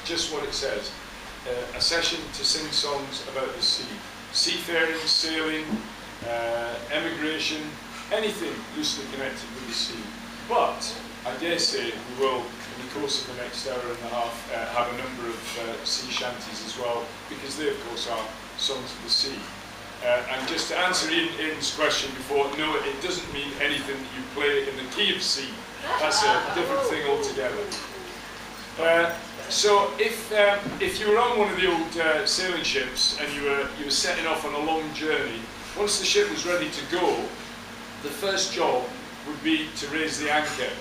just what it says. A session to sing songs about the sea. Seafaring, sailing, emigration, anything loosely connected with the sea. But I dare say we will, in the course of the next hour and a half, have a number of sea shanties as well, because they, of course, are songs of the sea. And just to answer Ian's question before, no, it doesn't mean anything that you play in the key of C. That's a different thing altogether. So if you were on one of the old sailing ships and you were setting off on a long journey, once the ship was ready to go, the first job would be to raise the anchor.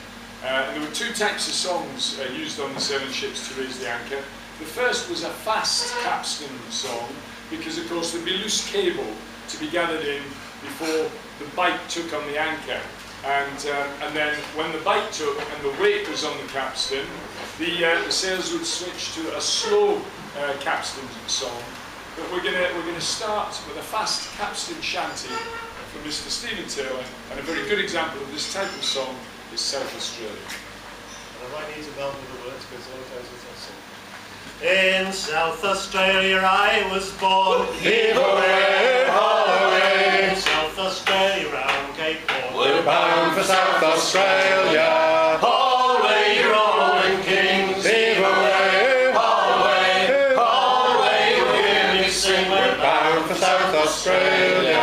And there were two types of songs used on the sailing ships to raise the anchor. The first was a fast capstan song, because of course there'd be loose cable to be gathered in before the bite took on the anchor. And then when the bite took and the weight was on the capstan, the sailors would switch to a slow capstan song. But we're gonna start with a fast capstan shanty from Mr. Stephen Taylor, and a very good example of this type of song is South Australia. And I might need to melt with the words because otherwise it's not. In South Australia I was born. Heave away, haul away. In South Australia round Cape Horn. We're bound for South Australia. Haul away, you rolling kings. Heave away, haul away. Haul away, you'll hear me sing. We're bound for South Australia.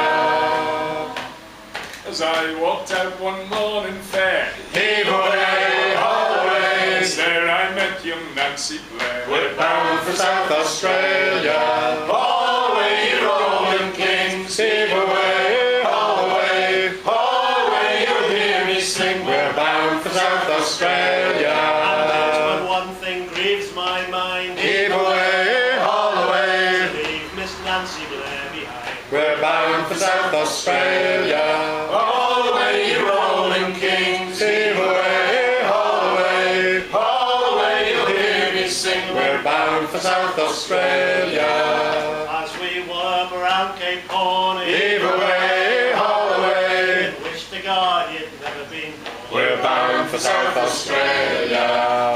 As I walked out one morning fair, Heave away, haul away. there I met young Nancy Blair. We're bound for South Australia. Haul away, you rolling kings. Heave away, haul away. Haul away, you'll hear me sing. We're bound for South Australia. And that's when one thing grieves my mind. Heave away, haul away. To leave Miss Nancy Blair behind. We're bound for South Australia. Haul away, you rolling kings. Heave away, haul away. Haul away, you'll hear me sing. We're bound for South Australia. As we worm around Cape Horn, Heave away, haul away. in which to God you'd never been born. We're bound for South Australia.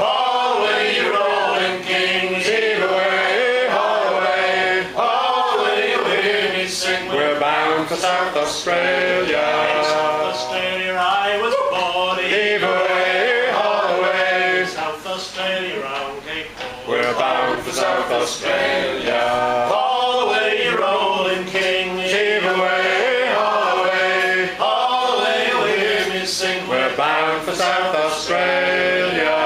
Haul away, you rolling kings. Heave away, haul away. Haul away, you'll hear me sing. We're bound for South In Australia. South Australia I was born. Heave away, haul away. In South Australia round Cape Horn. We're bound for South Australia. Haul away, you rolling kings. Heave away, haul away. Haul away, you'll hear me sing. We're bound for South Australia.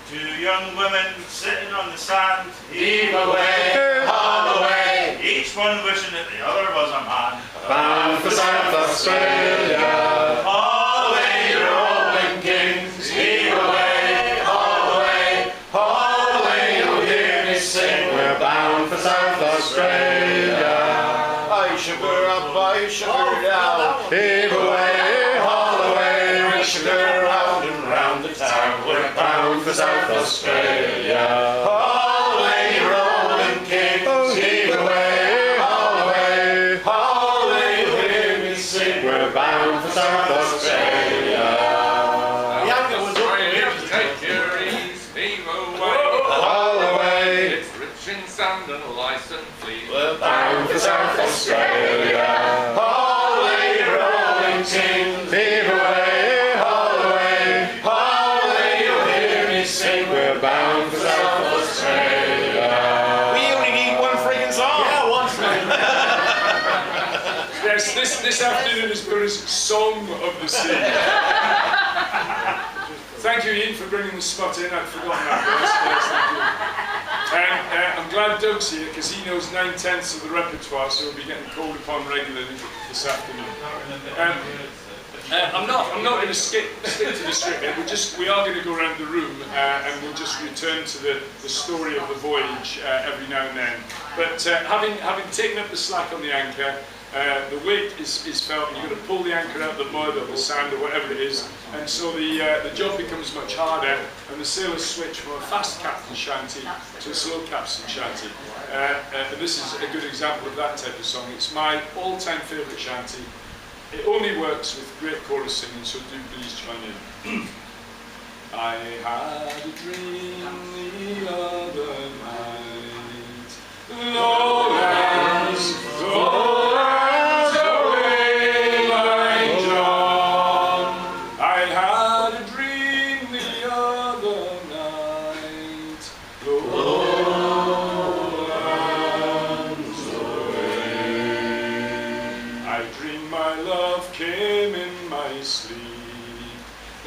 Two young women sitting on the sand, Heave away, haul away. each one wishing that the other was a man. Bound for South Australia. Haul away, You rolling kings. Heave away, haul away. Haul away, you'll hear me sing. We're bound for South Australia. I sugar up, I sugar down. Heave away, haul away. Sugar round and round the town. We're bound for South Australia. Haul away, you rolling kings. Heave away, haul away. Haul away, you'll hear me sing. We're bound for South Australia. The anchor was up here. Take your ease, heave away. Haul away. It's rich in sand and lice and fleas. We're Bound for South Australia. haul away, you rolling kings. Heave away, haul away. Haul away, you'll hear me sing. We're bound for South Australia. We only need one friggin' song. Yeah, once more. Yes, this afternoon is known as Song of the Sea. Thank you, Ian, for bringing the spot in. I'd forgotten that. Yes, thank you. I'm glad Doug's here because he knows 9/10 of the repertoire, so we'll be getting called upon regularly this afternoon. I'm not going to stick to the script here. We are going to go around the room and we'll just return to the story of the voyage every now and then. But having taken up the slack on the anchor, the weight is felt, and you've got to pull the anchor out of the mud or the sand or whatever it is, and so the job becomes much harder, and the sailors switch from a fast captain shanty to a slow captain shanty. And this is a good example of that type of song. It's my all-time favourite shanty. it only works with great chorus singing, so do please join in. I had a dream the other night, Lowlands, Lowlands away, my John. I had a dream the other night, Lowlands away. I dreamed my love came in my sleep,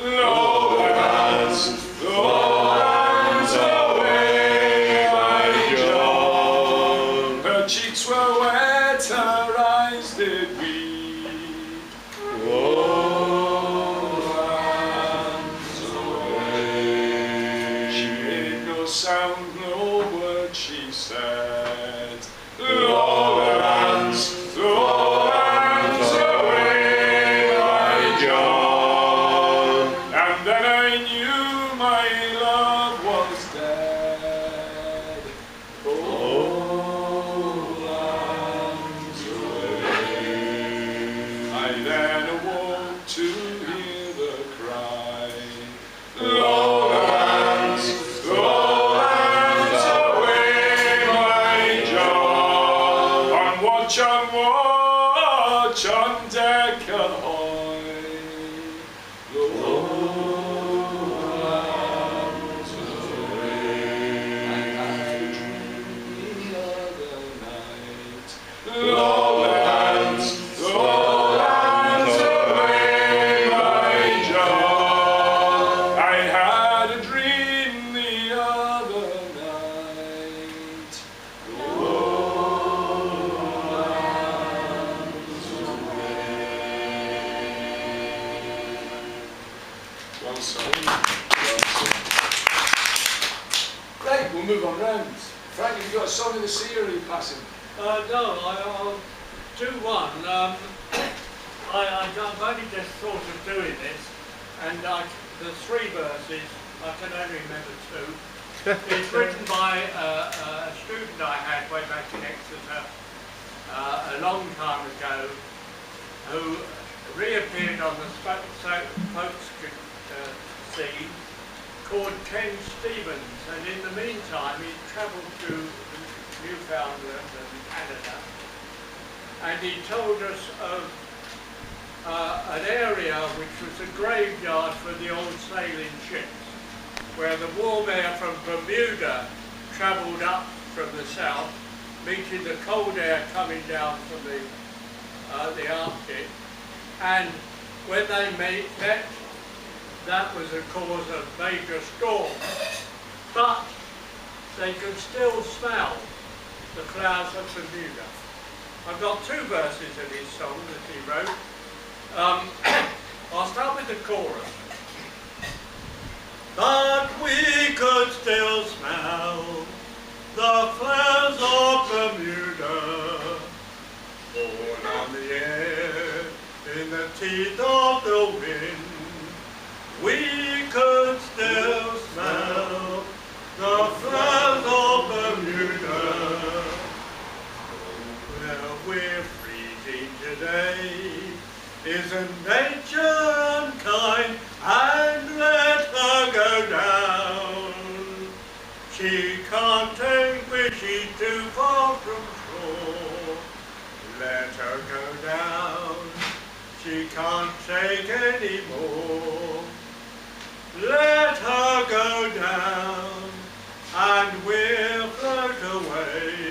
Lowlands, Lowlands away, my John. Her cheeks were wet, her eyes did weep, Lowlands away. She made no sound, no word she said, Lowlands, Lowlands away, my John. And then I knew my love was dead, Lowlands away. I then awoke to hear the cry, Lowlands, Lowlands away, my John. On watch, on deck ahoy, Lowlands away. I had a dream the other night, Lowlands, Lowlands away, my John. I had a dream the other night, Lowlands away. Well sung. Well sung. Right, we'll move on round. Frank, have you got a song of the sea or are you passing? No, I'll do one. I've only just thought of doing this, and the three verses, I can only remember two. It's written by a student I had way back in Exeter a long time ago, who reappeared on the folk scene, called Ken Stevens, and in the meantime he travelled to Newfoundland and Canada, and he told us of an area which was a graveyard for the old sailing ships, where the warm air from Bermuda travelled up from the south, meeting the cold air coming down from the Arctic, and when they met, that was a cause of major storms, but they could still smell the clouds of Bermuda. I've got two verses of his song that he wrote. I'll start with the chorus. But we could still smell the clouds of Bermuda, born on the air in the teeth of the wind. We could still smell the clouds of Bermuda. Well, we're freezing today. Isn't nature unkind? And let her go down. She can't take where she's too far from shore. Let her go down. She can't take any more. Let her go down, and we'll float away.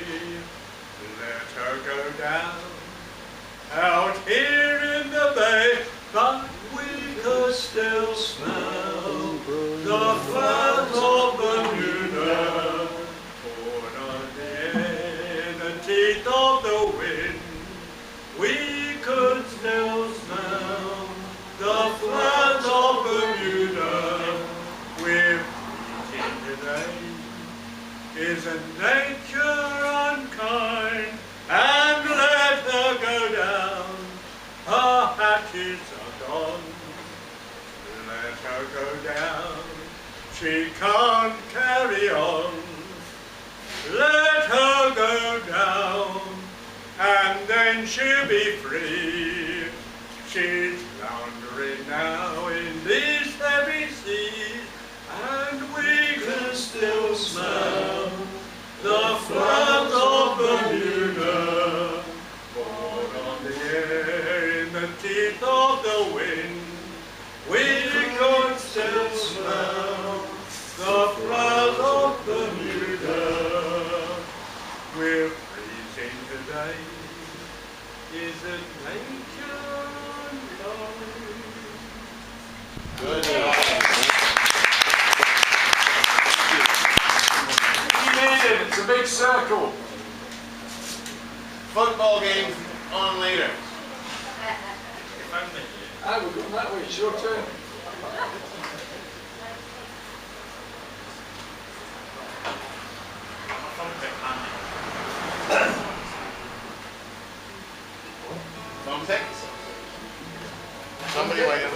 Let her go down, out here in the bay, but we could still smell the clouds of Bermuda, born on the teeth of the wind. We could still smell the clouds of Bermuda. We're freezing today. Isn't nature unkind? And let her go down. Her hatches are gone. Let her go down. She can't carry on. Let her go down, and then she'll be free. She's floundering now in these heavy seas, and we can still smell the flags of Bermuda, borne on the air in the teeth of the wind. We can still smell the flags of Bermuda. We're freezing today. Is it nature, darling? Good job. You made it. It's a big circle. Football games on later. Ah, we're going that way. It's your turn. Thumbtack? Somebody write it.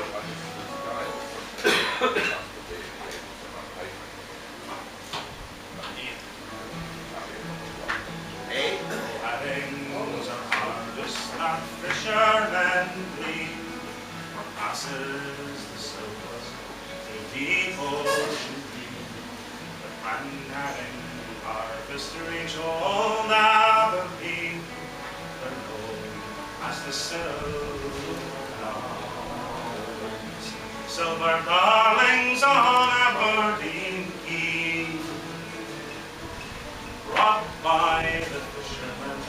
Hey. Weddings are harvest that fishermen leave, or passes the silver to deep ocean deep. But when having harvest reach old Aberdeen, they're known as the silver darlings. Silver darlings on Aberdeen Quay, brought by the fishermen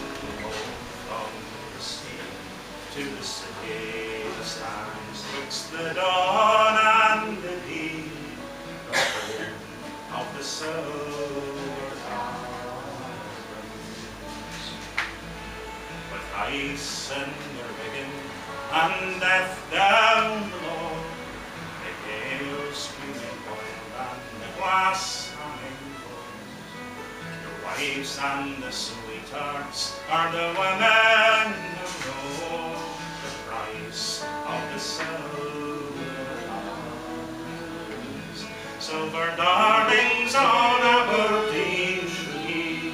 home from the sea to the city that stands twixt the dawn and the deep, the home of the silver darlings. With ice in their rigging and death down below, the gale screaming wild and the glass hanging close. The wives and the sweethearts are the women who know the price of the silver darlings. Silver darlings on Aberdeen Quay,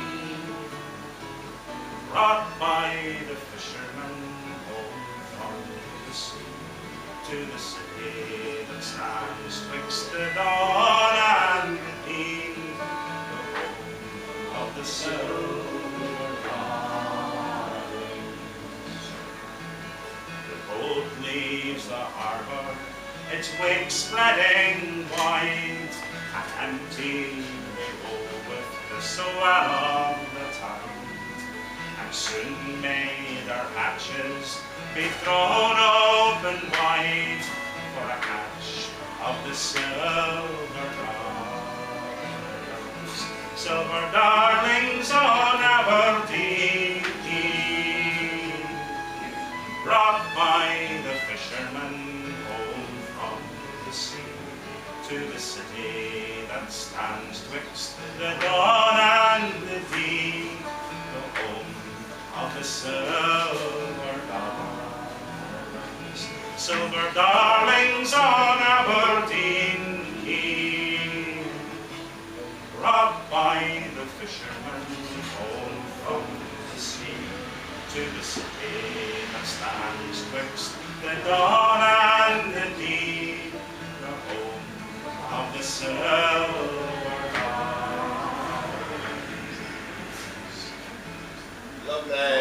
brought by the fishermen home from the sea to the city that stands twixt the dawn and the deep, the home of the silver darlings. The boat leaves the harbour, its wake spreading wide, and empty they roll with the swell of the tide. And soon may their hatches be thrown open wide for a catch of the silver darlings. Silver darlings on Aberdeen Quay, brought by the fishermen home from the sea to the city that stands twixt the dawn and the deep, the home of the silver darlings. Silver darlings on Aberdeen Quay, brought by the fishermen home from the sea to the city that stands twixt the dawn and the deep, the home of the silver darlings. Lovely.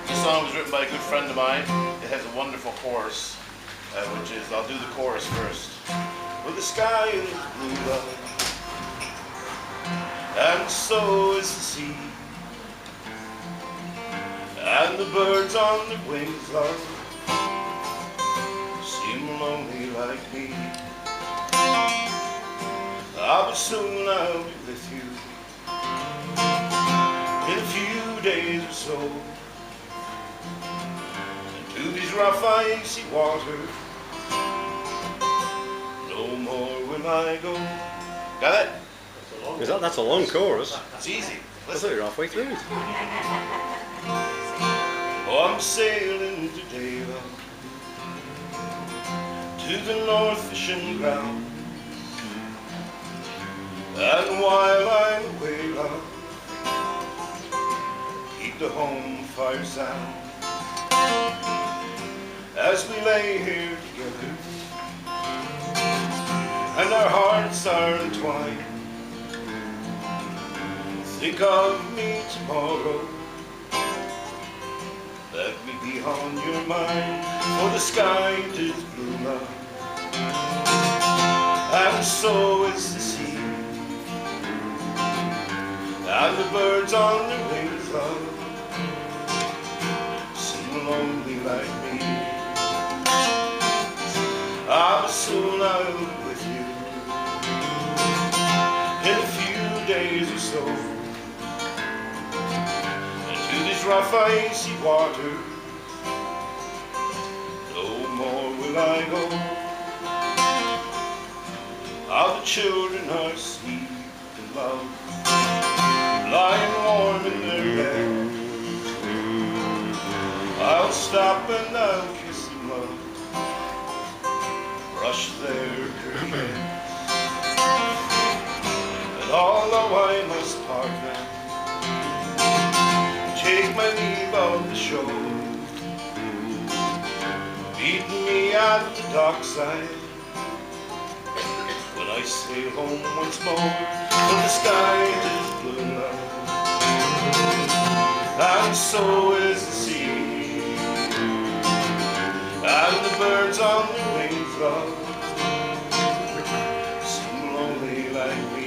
This song was written by a good friend of mine. It has a wonderful chorus, which is, I'll do the chorus first. Well, the sky is blue, love, and so is the sea, and the birds on their wings, love, seem lonely like me. But soon I'll be with you in a few days or so, into these rough icy waters no more will I go. Got it? That's a long chorus. It's easy. I thought you were halfway through it. Oh, I'm sailing today, love, to the north fishing ground, And while I'm away, love, keep the home fire sound as we lay here together and our hearts are entwined. Think of me tomorrow, let me be on your mind, for the sky is blue, love, and so is the sea, and the birds on their wings, love, seem lonely like me. Soon I'll be with you in a few days or so, into these rough icy waters no more will I go. How the children are sweet and love, lying warm in their bed. I'll stop and I'll kiss them, love, brush their curly heads. And although I must part now, take my leave of the shore, meet me at the dockside when I sail home once more, for the sky is blue, love, and so is the sea, and the birds on their wings, love, seem lonely like me.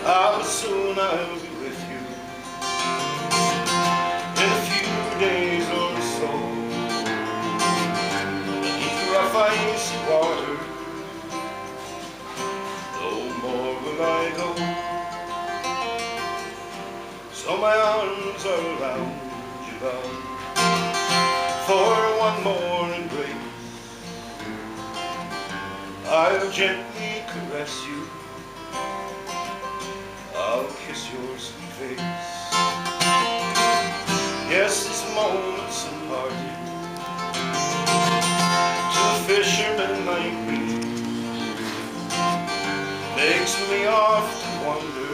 How soon I'll be with you in a few days or so, in these rough icy waters no more will I go. So my arms are around you, love, for one more embrace. I'll gently caress you, I'll kiss your sweet face. Yes, this moment's a party to a fisherman like me, makes me often wonder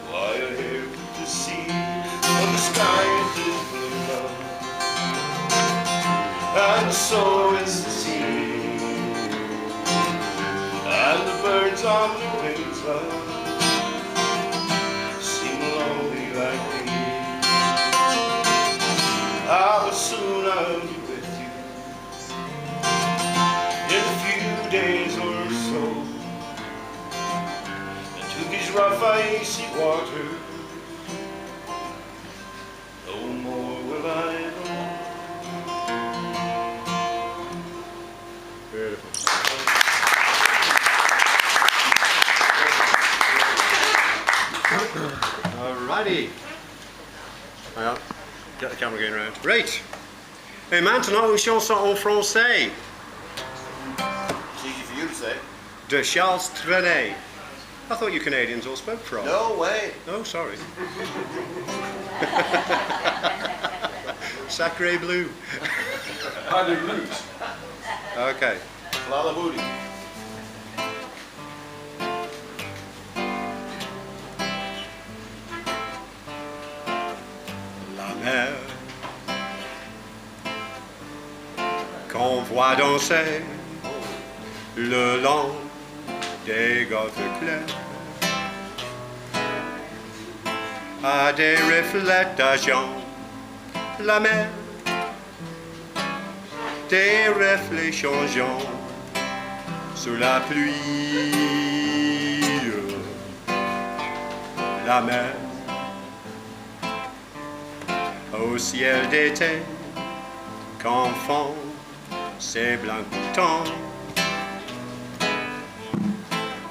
why I hear the sea, for the sky is blue, love, and so is the sea, and the birds on their wings, love, seem lonely like me. How soon I'll be with you in a few days or so, into these rough icy waters no more will I go. Beautiful. Alrighty. Hang on. Get the camera going round. Right. Et maintenant une chanson en français It's easy for you to say. de Charles Trenet. I thought you Canadians all spoke French. No way. Oh, sorry. Sacré bleu. I do blues. Okay. Lala Booty. La mer qu'on voit danser le long des golfes clairs a des reflets d'argent. La mer, des reflets changeants sous la pluie. La mer au ciel d'été confond ses blancs boutons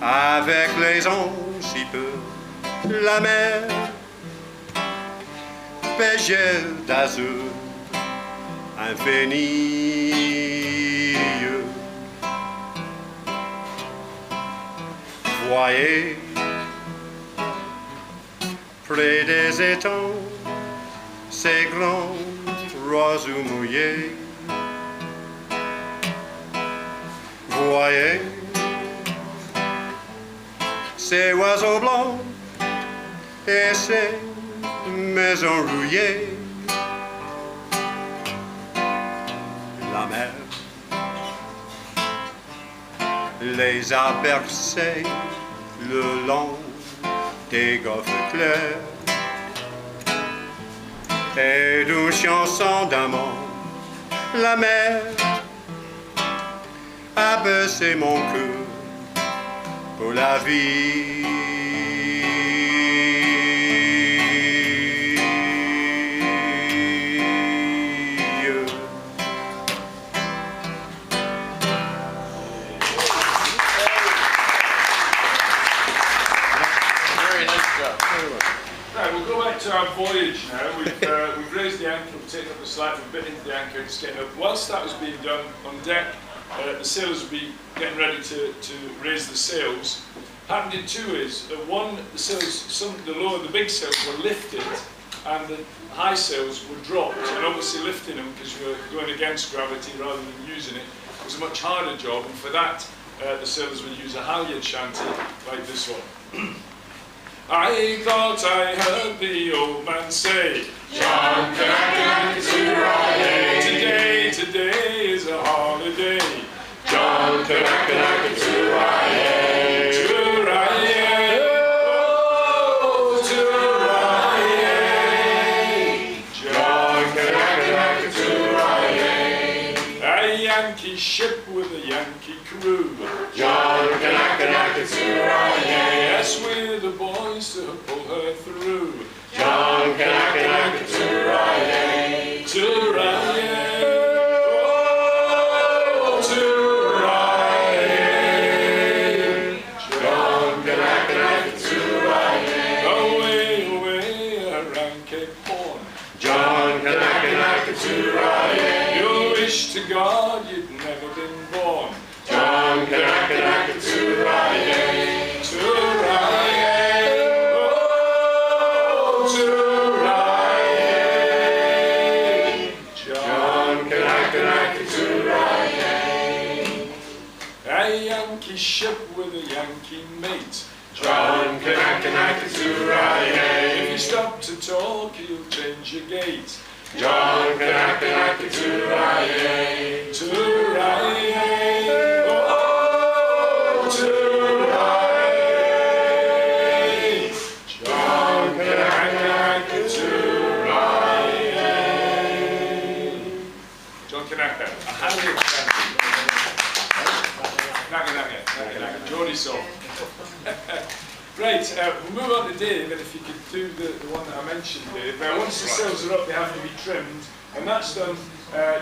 avec les ondes si peu. La mer pêche d'azur infini. Voyez près des étangs ces grands roseaux mouillés. Voyez ces oiseaux blancs et ces maisons rouillées. La mer les a bercés le long des golfes clairs et d'une chanson d'amour. La mer a baissé mon cœur pour la vie. Very nice job. Right, we'll go back to our voyage now. We've raised the anchor, we've taken up the slack, we've bit into the anchor, just getting up. Whilst that was being done on deck, the sailors would be getting ready to raise the sails. Happened in two ways. One, the sails, the big sails were lifted, and the high sails were dropped. And obviously lifting them, because you were going against gravity rather than using it, was a much harder job. And for that, the sailors would use a halyard shanty like this one. I thought I heard the old man say, John, can I today, today is a holiday. John, can I oh, John, a Yankee ship with a Yankee crew. John, yes, we're the boys to pull her through. John, away, away, around Cape Horn. John, you wish to God you'd never been born. John, to Rye, oh, to Rye. John, to Rye. A Yankee ship with a Yankee mate. John, to Rye. If you stop to talk, he'll change your gait. John, to Rye, to Rye. Oh, to Rye. John, to Rye. John Kanaka, a handy Naka, Geordie song. Right, we'll move on to Dave, and if you could do the one that I mentioned, Dave. Now, once the sails are up, they have to be trimmed, and that's done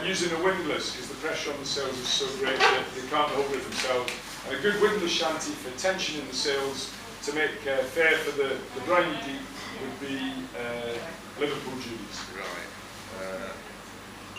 using a windlass, because the pressure on the sails is so great that they can't hold it themselves. And a good windlass shanty for tensioning the sails to make fair for the briny deep would be Liverpool Judies. Right.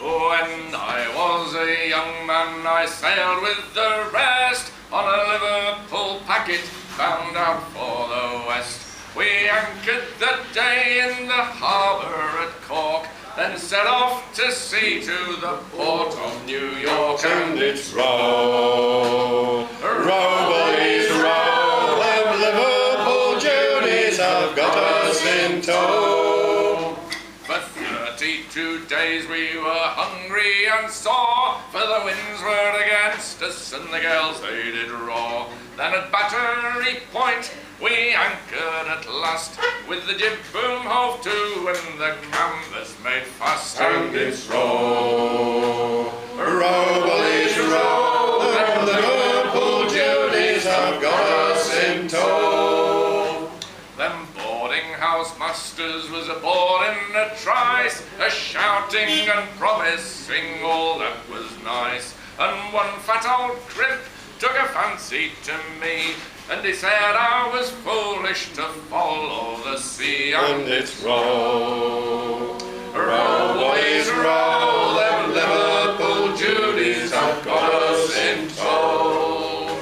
When I was a young man, I sailed with the rest on a Liverpool packet bound out for the west. We anchored the day in the harbour at Cork, then set off to sea to the port of New York. And it's row, row, boys, row, them Liverpool Judies have got us in tow. For 32 days we were hungry and sore, for the winds were against us and the gales they did roar. Then at Battery Point we anchored at last, with the jib boom hove to and the canvas made fast. And it's row, row, boys, row, them Liverpool Judies have got us in tow. Them boarding house masters was aboard in a trice, a-shouting and promising all that was nice. And one fat old crib took a fancy to me, and he said I was foolish to follow the sea. And it's row, row, boys, row, them Liverpool Judies have got us in tow.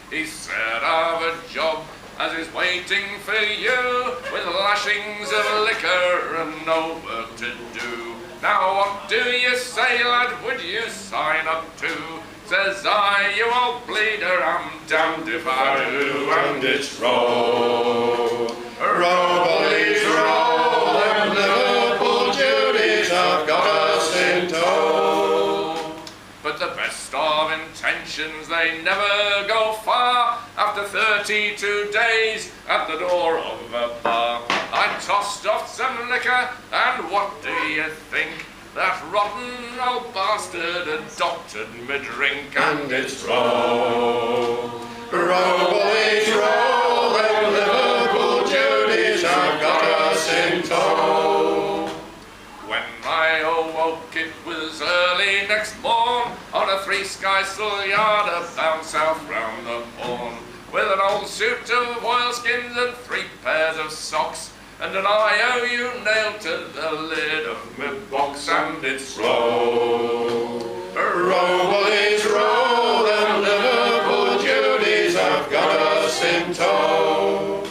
He said I've a job as is waiting for you, with lashings of liquor and no work to do. Now what do you say, lad, would you sign up to? Says I, you old bleeder, I'm damned if I do, and it's roll. Roll, bullies, roll, them Liverpool Judies have got us in tow. But the best of intentions, they never go far. After 32 days at the door of a bar, I tossed off some liquor, and what do you think? That rotten old bastard adopted me drink, and it's roll. Roll, boys, roll, them Liverpool Judies have got us in tow. When I awoke, it was early next morn, on a 3 skysail yarder bound south round the Horn, with an old suit of oilskins and 3 pairs of socks, and an IOU nailed to the lid of my box, and it's roll. Roll, bullies, roll, them Liverpool Judies have got us in tow.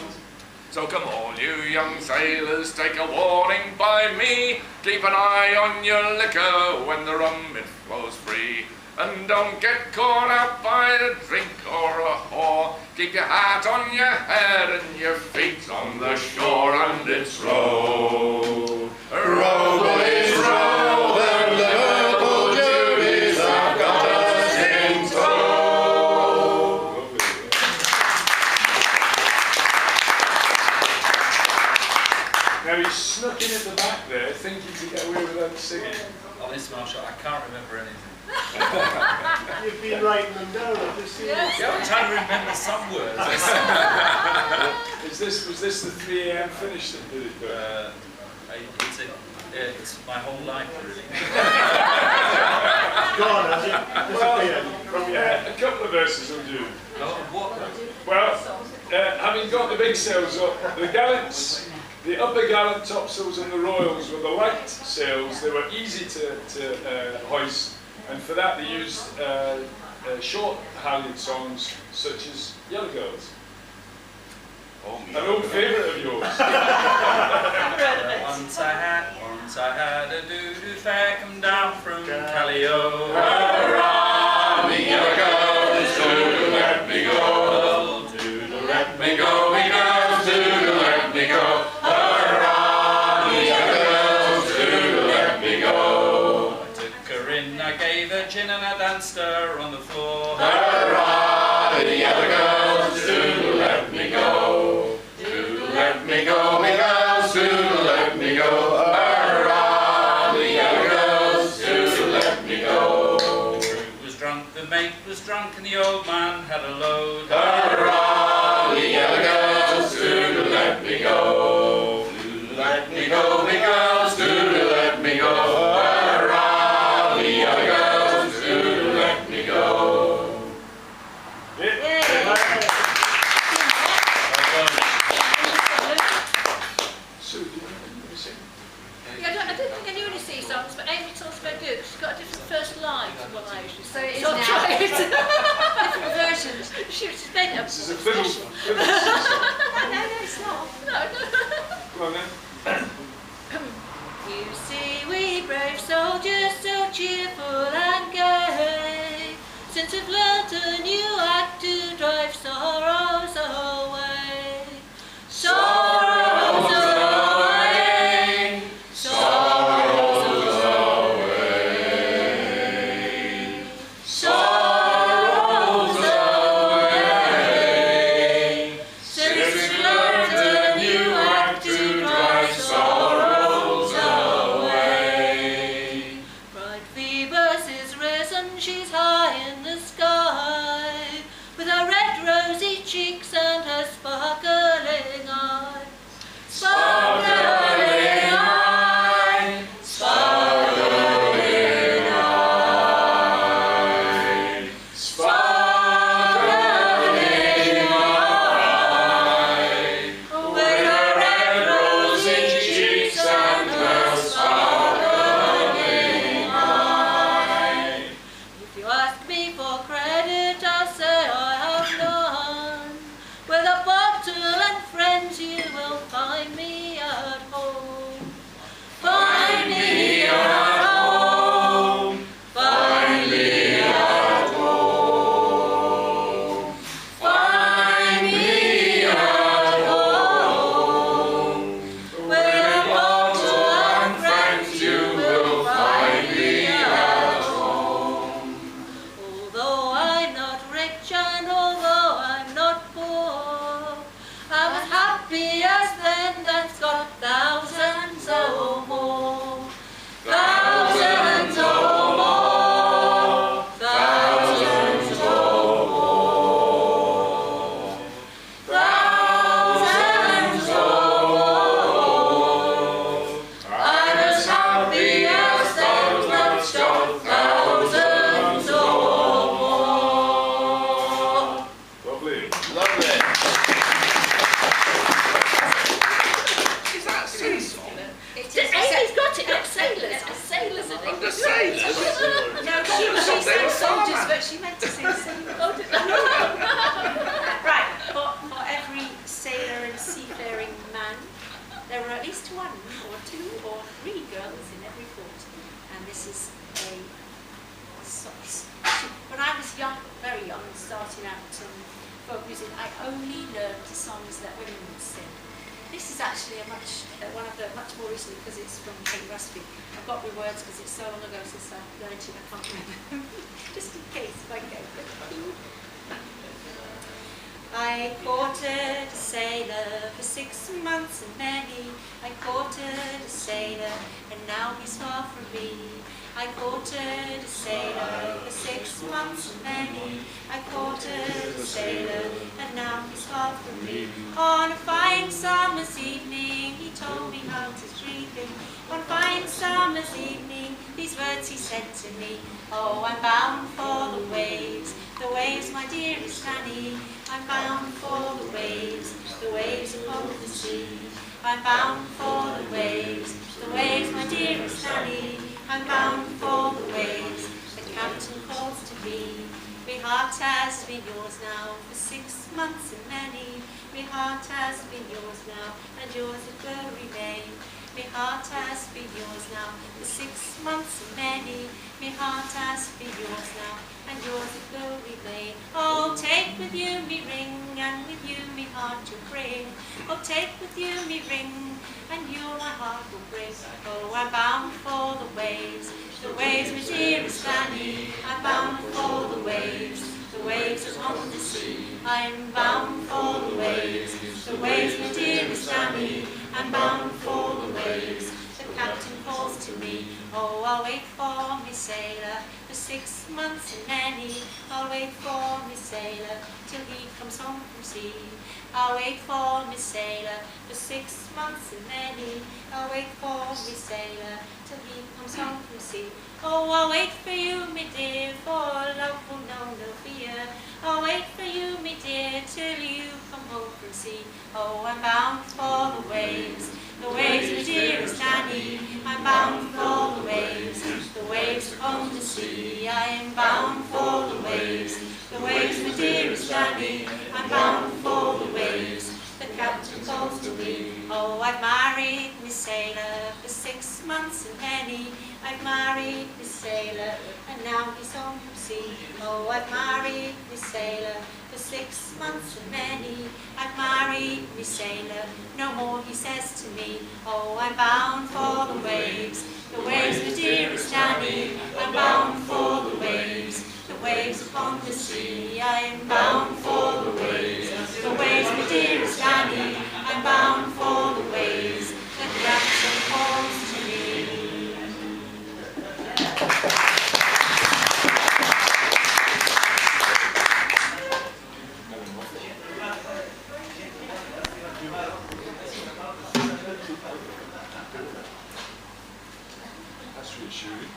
So come all you young sailors, take a warning by me. Keep an eye on your liquor when the rum it flows free. And don't get caught out by a drink or a whore. Keep your hat on your head and your feet on the shore, and it's roll. Roll, boys, roll, them Liverpool Judies have got us in tow. Now he snuck in at the back there, thinking to get away without singing. Honest, Marshall, I can't remember anything. You've been writing them down, I've just seen Yeah, I'm trying to remember some words. Was this the 3 AM finish that did it? It's my whole life, really. Go on, has it? A couple of verses will do. Oh, what? Well, having got the big sails up, the gallants, the upper gallant topsails and the royals were the light sails. They were easy to hoist, and for that they used short halyard songs such as Yellow Girls. An old favourite of yours. Once I had a doo-doo fair come down from Callio. Hurrah, me yellow girls, do let me go. Do let me go, me girls, do let me go. Hurrah, me yellow girls, do let me go. I took her in, I gave her gin and I danced her on the floor. Hurrah, me yellow girls, do let me go. Let me go, me girls, do let me go. Hurrah, the yellow girls, do let me go. The crew was drunk, the mate was drunk, and the old man had a load. Hurrah, the yellow girls, do let me go. Do let me go, me girls, do let me go. Hurrah, the yellow girls, do let me go. I don't think I knew any seasongs, but Amy talks about Duke. She's got a different first line to what I usually So say. it is So now. try it. Different versions. She's made up. This is a fiddle song. No, it's not. No. Go on then. You see, we brave soldiers, so cheerful and gay, since we've learnt a new act to drive sorrows away. Sorrows away. Sorrows away. Sorrows away. Since we've learnt a new act to drive sorrows away. Bright Phoebus is risen, she's high in the sky, with her red rosy cheeks and her sparkling eye. Sparkling eye, sparkling eye, sparkling eye, with her red rosy cheeks and her sparkling eye. If you ask me for credit, I'll say I have none, Lovely. Is that a sea song? Amy's got it, not sailors. Sailors are Under sailors? No, she sang soldiers, but she meant to sing sailors. Right, for every sailor and seafaring man, there were at least one or two or three girls in every port. And this is a when I was young, very young, starting out folk music, I only learned the songs that women would sing. This is actually one of the much more recent because it's from Kate Rusby. I've got my words because it's so long ago since I learned it, I can't remember them. Just in case if I go. I courted a sailor for 6 months and many. I courted a sailor and now he's far from me. I courted a sailor for 6 months and many. I courted a sailor and now he's far from me. On a fine summer's evening he told me how to treat him. One fine summer's evening these words he said to me. Oh, I'm bound for the waves, my dearest Annie. I'm bound for the waves upon the sea. I'm bound for the waves, my dearest Annie. I'm bound for the waves, the captain calls to me. My heart has been yours now for 6 months and many. My heart has been yours now, and yours it will remain. My heart has been yours now for 6 months and many. My heart has been yours now, and yours it will remain. Oh, take with you me ring, and with you me heart to bring. Oh, take with you me ring, and you my heart will bring. Oh, I'm bound for the waves, my dearest Annie. I'm bound for the waves upon the sea. I'm bound for the waves, my dearest Annie. I'm bound for the waves, the captain calls to me. Oh, I'll wait for me sailor for 6 months and many. I'll wait for me sailor till he comes home from sea. I'll wait for me sailor for 6 months and many. I'll wait for me sailor till he comes home from sea. Oh, I'll wait for you, me dear, for love will know no fear. I'll wait for you, me dear, till you come home from sea. Oh, I'm bound for the waves, my dearest Annie. I'm bound for the waves upon the sea. I am bound for the waves, my dearest Annie. I'm bound for the waves, the captain calls to me. Oh, I've married me sailor for 6 months and many. I've married me sailor, and now he's home from sea. Oh, I've married me sailor for 6 months and many. I've married me sailor, no more he says to me. Oh, I'm bound for the waves, my dearest Annie. I'm bound for the waves upon the sea. I'm bound for the waves, my dearest Annie. I'm bound for the waves, the captain calls to me. That's reassuring.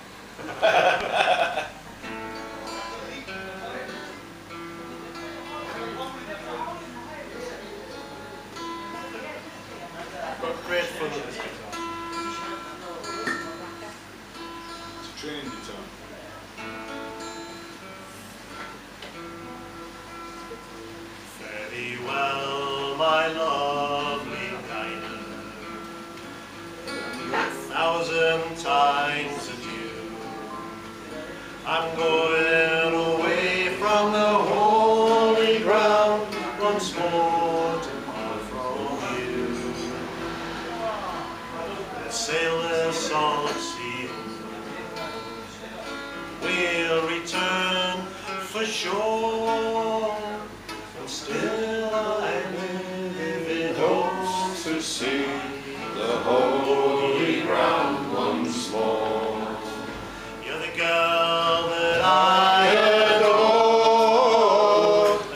Got great fun with this guitar. It's a training guitar. Fare thee well, my lovely Dinah. 1,000 times adieu. I'm going away from the holy ground once more to part from you. Let's sail this on at sea. We'll return for sure. And still I live in hopes to see the holy ground once more. You're the girl that I adore,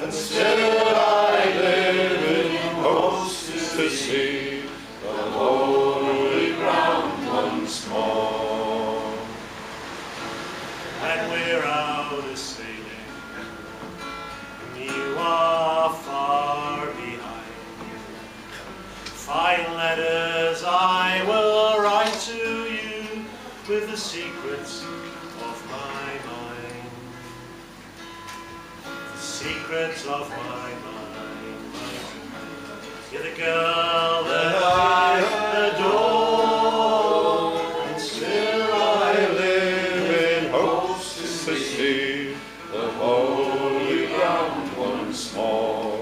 and still I live in hopes to see the holy ground once more. And we're out a sailing, and you are far with the secrets of my mind. The secrets of my mind, my mind. You're the girl that I adore, and still I live in hopes to see the holy ground once more.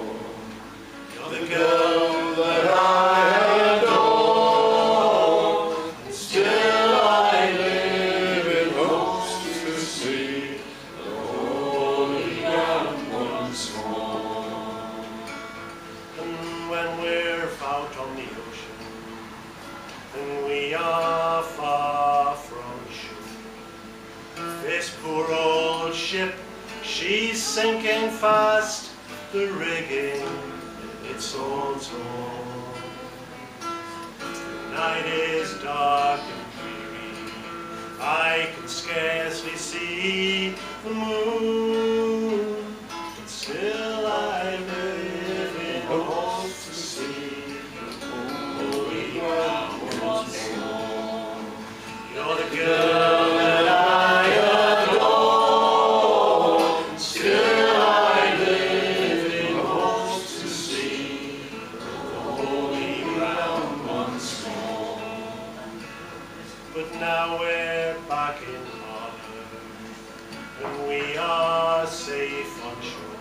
You're the girl that I adore, and still I live in hopes to see the holy ground once more. And when we're out on the ocean, and we are far from shore, this poor old ship, she's sinking fast, the rigging, it's all torn. The night is dark and dreary, I can scarcely see the moon, but still I live in hopes to see the holy ground once more. You're the girl that I adore, and still I live in hopes to see the holy ground once more. But now we're back in harbour, and we are safe on shore.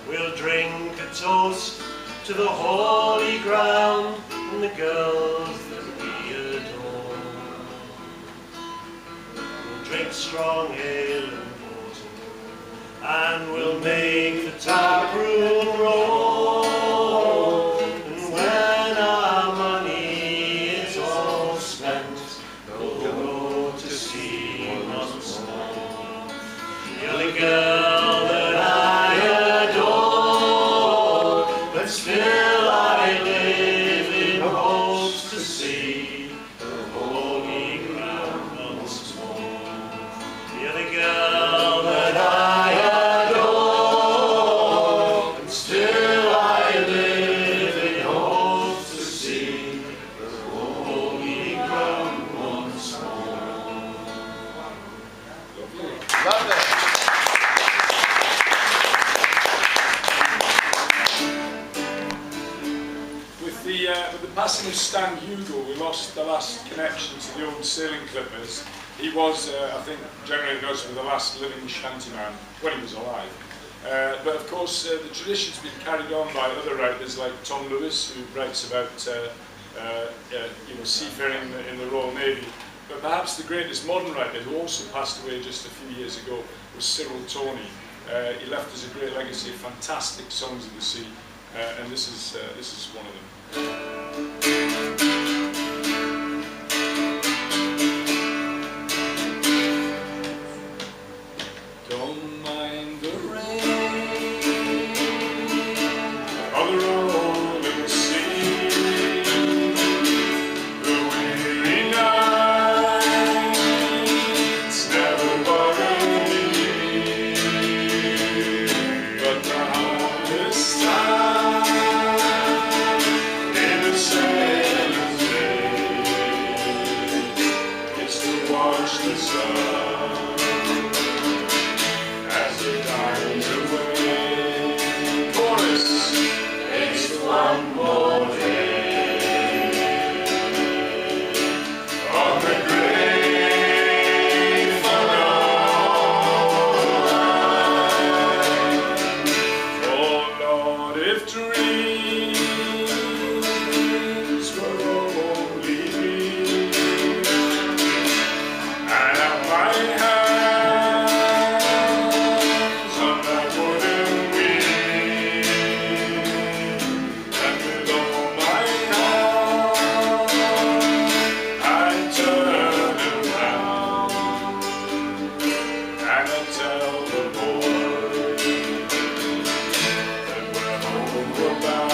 We'll drink a toast to the holy ground and the girls that we adore. We'll drink strong ale and porter, and we'll make the tap room roll. And when our money is all spent, we'll go to sea once more. You're the girl that I adore, but still I live in hopes to see the holy ground once more. You're the girl that I adore, and still I live in hopes to see the holy ground once more. Love it. With the passing of Stan Hugo, we lost the last connection to the old sailing clippers. He was, I think, generally known as the last living shantyman when he was alive. But of course, the tradition's been carried on by other writers like Tom Lewis, who writes about seafaring in the Royal Navy. But perhaps the greatest modern writer, who also passed away just a few years ago, was Cyril Tawney. He left us a great legacy of fantastic songs of the sea, and this is one of them. Don't mind the rain on the rolling sea, the weary nights never bother me, but the hardest time in a sailor's day is to watch the sun as it dies away. Chorus, it's one more day on the great furrow line. Oh Lord, if dreams were only dreams, and I might have on that wooden wheel, and with all my heart I'd turn around and I'd tell the boy that we're homeward bound.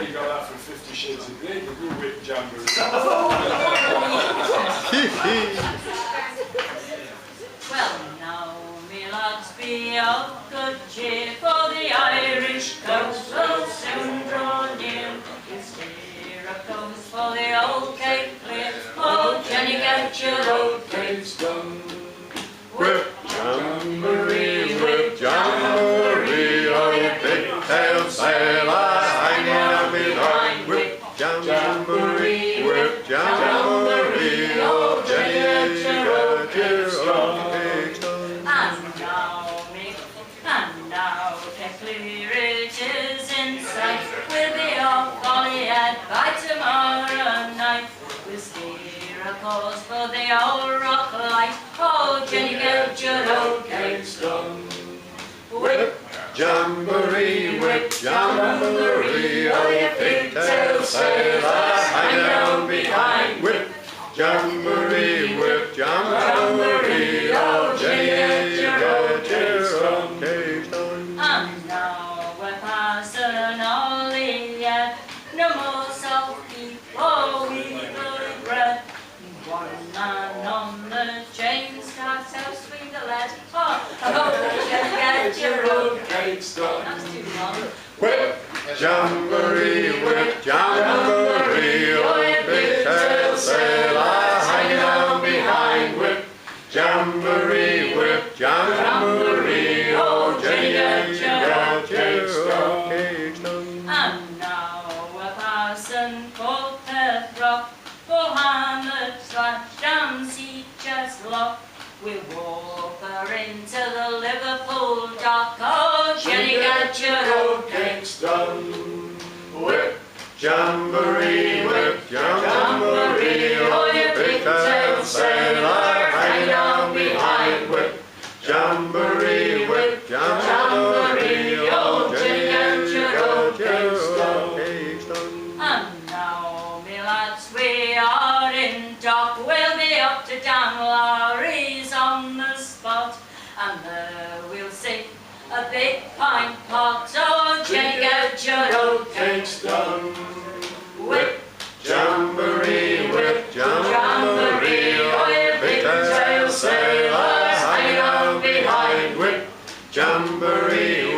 you got that from 50 Shades of Grey, the Blue Whip Jamboree. Well, now, me lads, be of good cheer, for the Irish coast will soon draw near. Here it comes for the old Cape Clear. Oh, can you get your old capes done? Whip jamboree, oh you pigtail sailor, hanging out behind. Whip jamboree, oh Jenny, you got your own capes done. And now, Cape Clear it is in sight. We'll be off Holyhead by tomorrow night. We'll steer a course for the old rock light. Oh, Jenny, get your old capes done. Whip jamboree, oh you pigtail sailor, hang down behind. Whip jamboree, oh Jenny, you got your own capes done. And now we're passing Holyhead, no more salt beef or weevil bread. One man on the chains starts out swing the lead. Oh, get your own capes done. That's too long. Whip jamboree, oh you pigtail sailor, hanging down behind. Whip jamboree, oh Jenny, you got your own capes done. And now we're passing Colpeth Rock, Bohammond Slash and Seachest Lock. We walk her into the Liverpool dock. Oh, Jenny, get your old capes done. Whip jamboree, oh you pigtail sailor, hanging down behind. Whip jamboree, oh Jenny, you got your own capes done. And now, me lads, we are in dock. We'll be up to Dan Lowry's on the spot, and there we'll sing a big pint pot. Oh, Jenny, get your old capes done. Whip jamboree, oh you pigtail sailor, hanging down behind. Whip jamboree,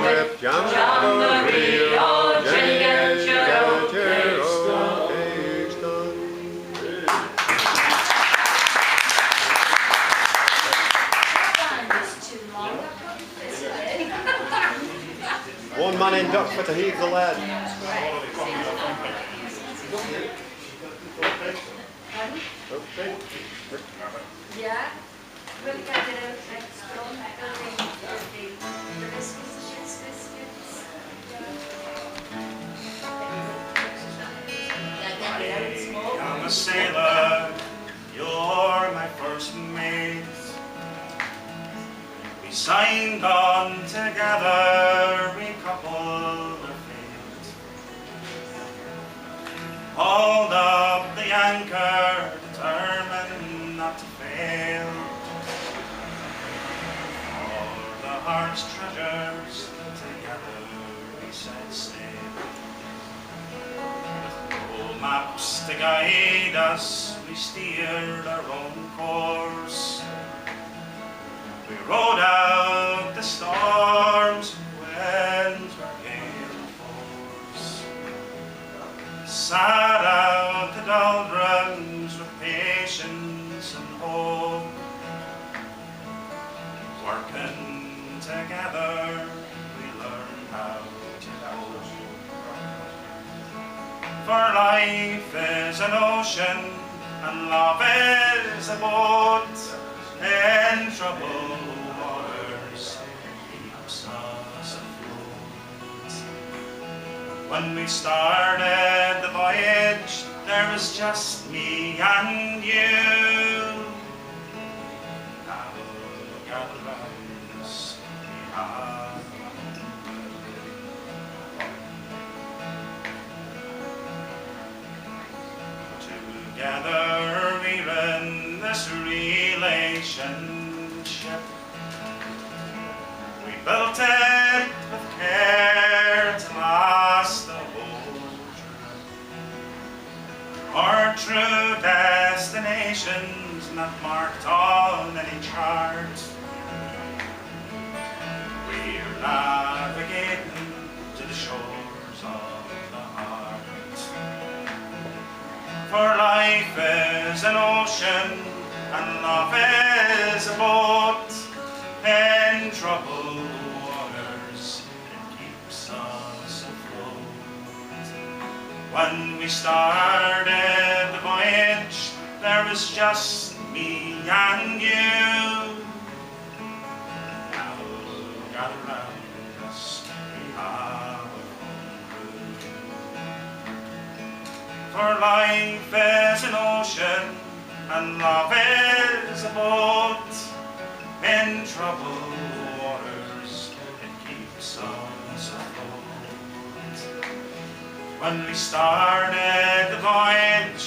oh Jenny, get your own capes done. It's too long. One man in duck for to heave the lead. Yeah. We'll get it out next one. The biscuits, biscuits. I'm a sailor, you're my first mate. We signed on together, we coupled the fate. Hauled up the anchor, determined not to fail. For the heart's treasures, together we set sail. No maps to guide us, we steered our own course. We rode out the storms, winds were gale force. Sat out the doldrums with patience and hope. Working together, we learned how to cope. For life is an ocean, and love is a boat. In troubled waters, keeps us afloat. When we started the voyage, there was just me and you. Now gather round us, we have together we're in this relationship. We built it with care to last the whole trip. true destinations not marked on any chart. We're navigating to the shores of the heart. For life is an ocean and love is a boat. In troubled waters it keeps us afloat. When we started the voyage, there was just me and you. Now gather round us, we have a home crew. For life is an ocean and love is a boat. In troubled waters, it keeps us afloat. When we started the voyage,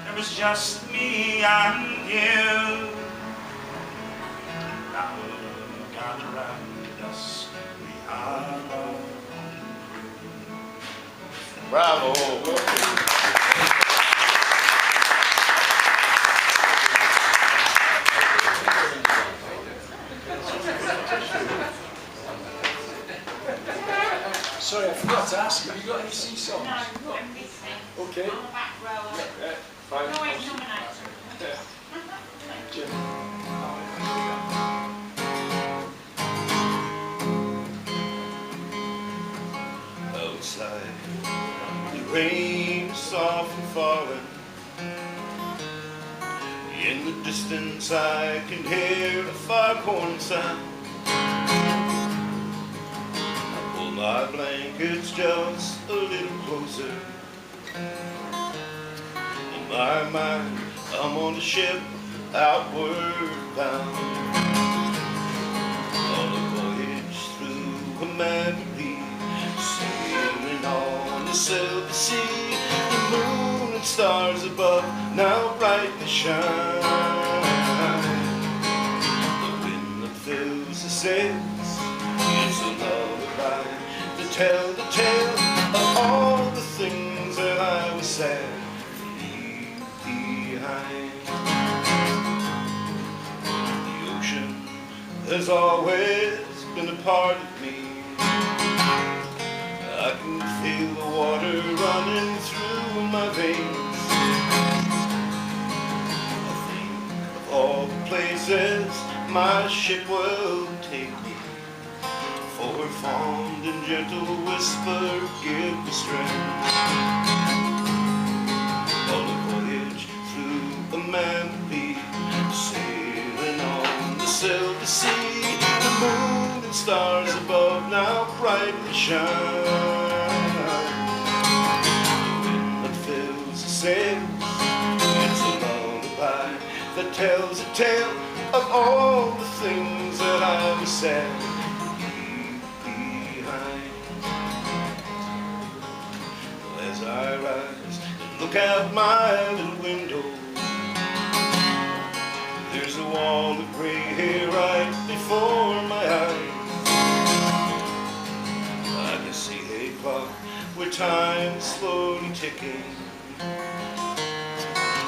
it was just me and you. Now gather round us, we have our home crew. Bravo! Sorry, I forgot to ask, have you got any sea songs? No, I'm missing. Okay. On the back row. Yeah, fine. No, wait, nominated. Yeah. Jim. Outside, the rain is soft and falling. In the distance I can hear a foghorn sound. My blanket's just a little closer. In my mind, I'm on a ship outward bound. On a voyage through a memory, sailing on the silver sea. The moon and stars above now brightly shine. The wind that fills the sails, it's a lullaby to tell the tale of all the things that I was sad to leave behind. The ocean has always been a part of me. I can feel the water running through my veins. I think of all the places my ship will take me. For her fond and gentle whisper give me strength. On a voyage through a memory, sailing on the silver sea. The moon and stars above now brightly shine. The wind that fills the sails, it's a lullaby that tells a tale of all the things that I was sad. As I rise and look out my little window, there's a wall of gray hair right before my eyes. I can see a clock where time is slowly ticking.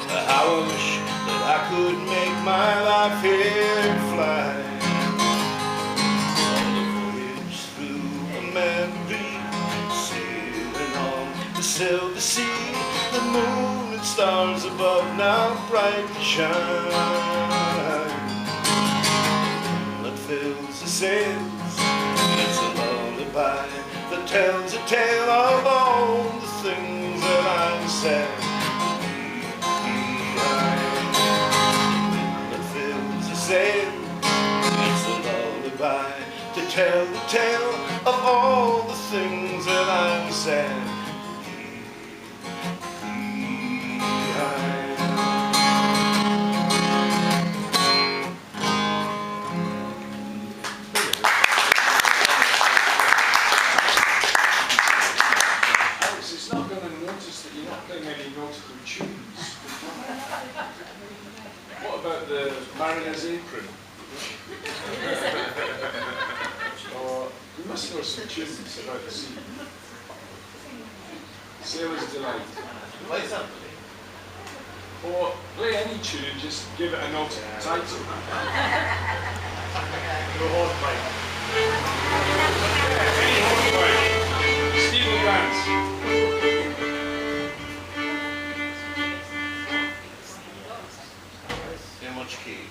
How I wish that I could make my life here fly. On a voyage through a memory, sailing on the silver sea. The moon and stars above now brightly shine. That fills the sails, it's a lullaby that tells a tale of all the things that I was sad behind. That fills the sails, it's a lullaby to tell the tale of all the things that I was sad. What about the mariner's apron? Or we must know some tunes about the sea. Sailor's Delight. Play something. or play any tune and just give it an odd title. Your horseplay. Any horseplay. Stephen Dance. In which key?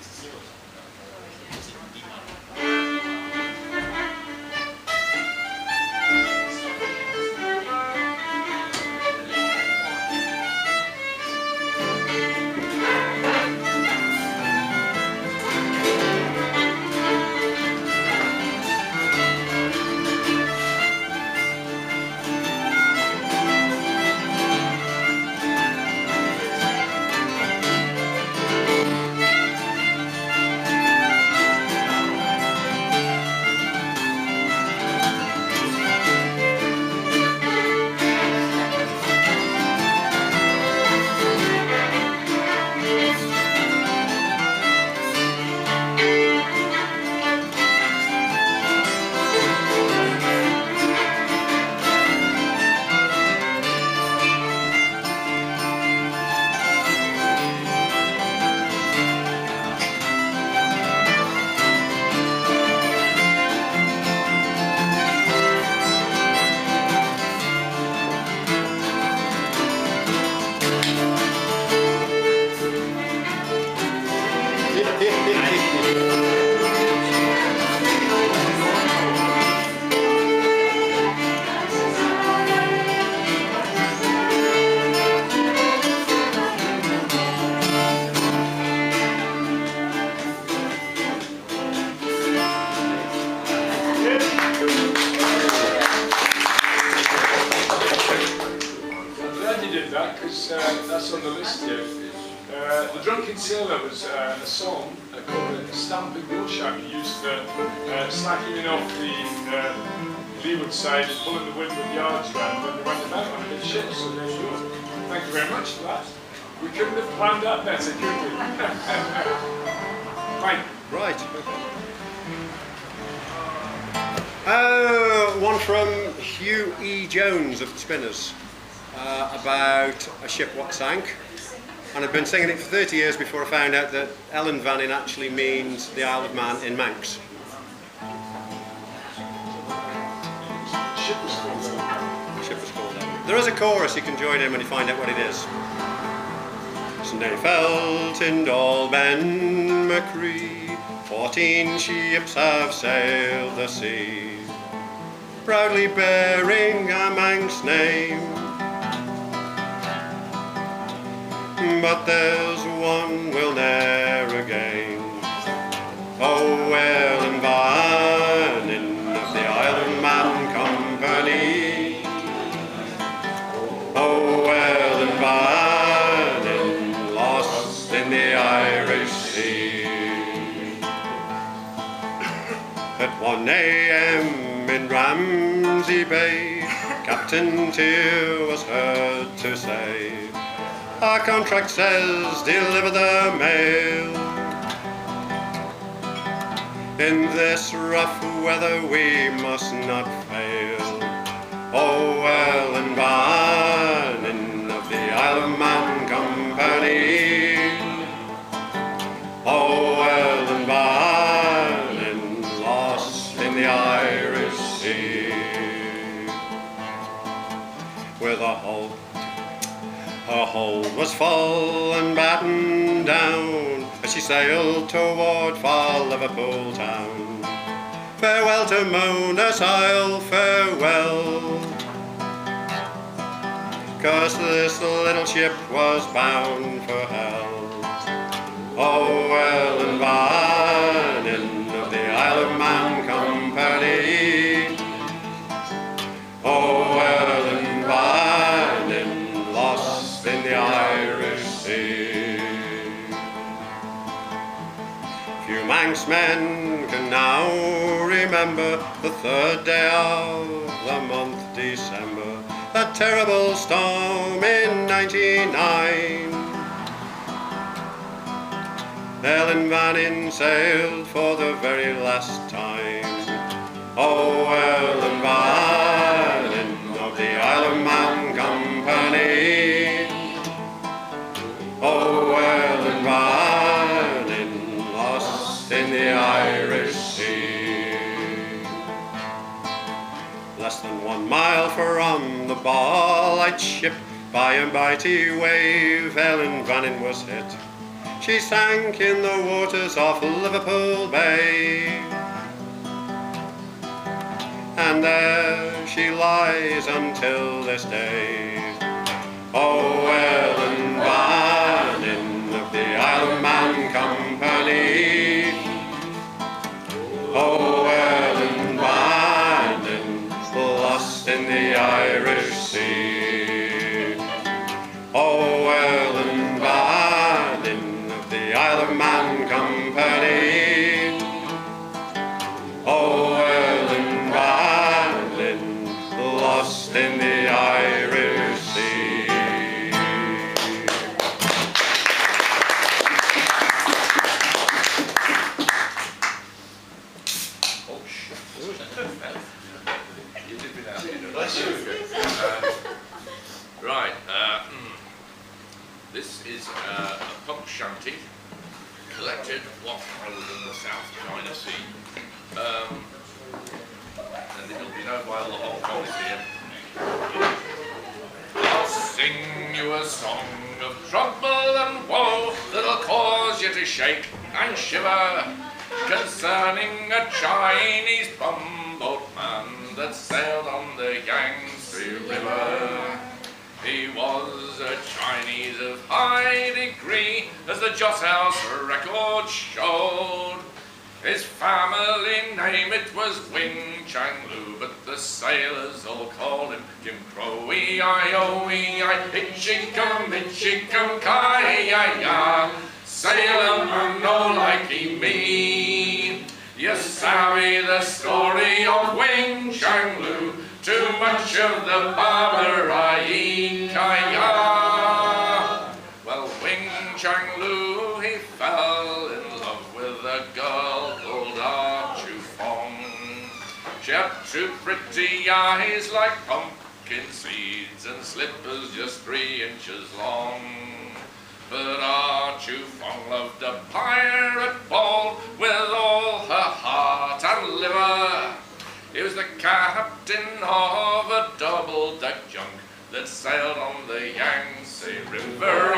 Because that's on the list here. The Drunken Sailor was a song called a Stamping Bullshack used for slacking off the leeward side and pulling the windward yards round when they went about on a big ship. So there you go. Thank you very much for that. We couldn't have planned that better, could we? Fine. Right. One from Hugh E. Jones of the Spinners. About a ship what sank, and I've been singing it for 30 years before I found out that Ellen Vannin actually means the Isle of Man in Manx. The ship was called that. The ship was called that. There is a chorus, you can join in when you find out what it is. Snaefell, Tyndall, Ben Macree, 14 ships have sailed the sea, proudly bearing a Manx name. But there's one we'll ne'er gain. Oh, Ellen Vannin of the Isle of Man Company. Oh, Ellen Vannin lost in the Irish Sea. At 1 a.m. in Ramsey Bay, Captain Tier was heard to say, our contract says deliver the mail. In this rough weather we must not fail. Oh, Ellen Vannin of the Isle of Man Company. Oh, Ellen Vannin lost in the Irish Sea. With a halt, her hold was full and battened down as she sailed toward far Liverpool town. Farewell to Mona's Isle, farewell, 'cause this little ship was bound for hell. Oh, Ellen Vannin of the Isle of Man Company. Oh, Ellen Vannin lost in the Irish Sea. Few Manx men can now remember the 3rd day of the month December, that terrible storm in '99. Ellen Vannin sailed for the very last time. Oh, Ellen Vannin of the Isle of Man Company. Oh, and 1 mile from the ball-light ship, by a mighty wave Ellen Vannin was hit. She sank in the waters of Liverpool Bay, and there she lies until this day. Oh, Ellen Vannin of the Isle of Man Company. Oh, Ellen Vannin, lost in the Irish Sea. Oh, Ellen Vannin of the Isle of Man Company. Oh, Ellen Vannin, lost in the Irish Sea. Right, this is a punk shanty collected while I was in the South China Sea, and it'll be known by all the Hong Kongers here. I'll sing you a song of trouble and woe that'll cause you to shake and shiver, concerning a Chinese bumboat man that sailed on the Yangtze River. He was a Chinese of high degree, as the Joss House record showed. His family name, it was Wing Chang Lu, but the sailors all called him Jim Crow. E-I-O-E-I, itchy-cum, kai-ya-ya. Sailor man, no likey me. You savvy the story of Wing Chang Lu, too much of the barber I-E-Kai-ya. Well, Wing Chang Lu, he fell in love with a girl called Chu Fong. She had 2 pretty eyes like pumpkin seeds and slippers just 3 inches long. But Chu Fong loved a pirate bold with all her heart and liver. He was the captain of a double-deck junk that sailed on the Yangtze River.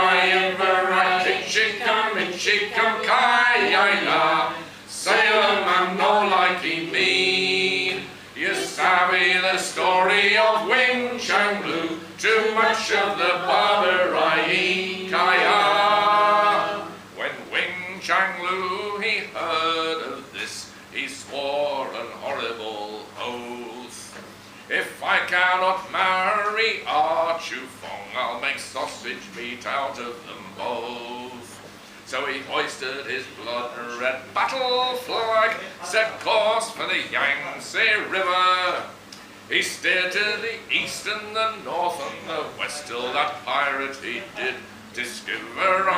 Itchy-cum, kai-ya-ya. Sailor man, no likey me. You savvy the story of Wing Chang Lu, too much of the barber I-E-Kai-ya. When Wing Chang Lu, he heard of this, he swore an horrible oath. If I cannot marry Chu Fong, I'll make sausage meat out of them both. So he hoisted his blood-red battle flag, set course for the Yangtze River. He steered to the east and the north and the west, till that pirate he did discover.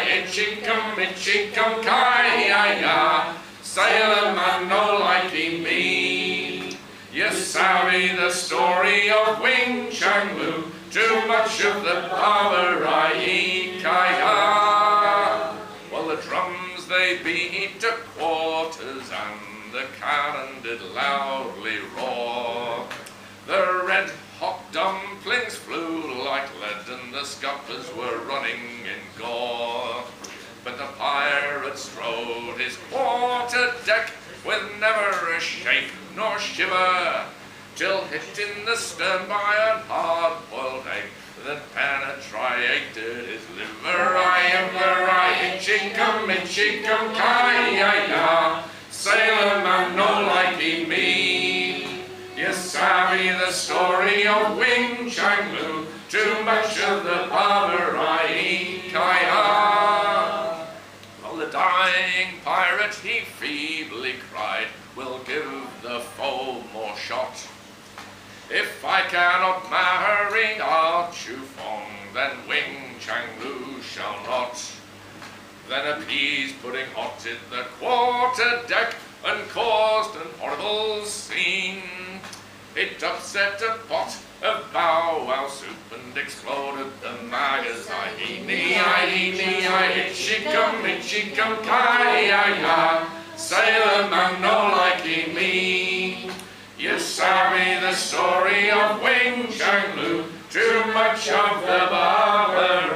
Itchy-cum, kai-ya-ya. Sailor man, no likey me. You savvy the story of Wing Chang Lu, too much of the barber I-E-Kai-ya. Well, the drums they beat to quarters and the cannon did loudly roar. The red hot dumplings flew like lead and the scuppers were running in gore. But the pirate strode his quarter deck with never a shake nor shiver, till hit in the stern by an hard-boiled egg that penetrated his liver. Itchy-cum, kai-ya-ya. Sailor man, no likey me. You savvy the story of Wing Chang Lu, too much of the barber I-E-Kai-ya. Well, the dying pirate, he feebly cried, we'll give the foe more shot. If I cannot marry Chu Fong, then Wing Chang Lu shall not. Then a peas pudding hot in the quarter deck and caused an horrible scene. It upset a pot of bow-wow soup and exploded the magazine. Itchy-cum, kai-ya-ya. Sailor man, no likey me. You to Sammy the story of Wing Chang Lu. Too much of the barber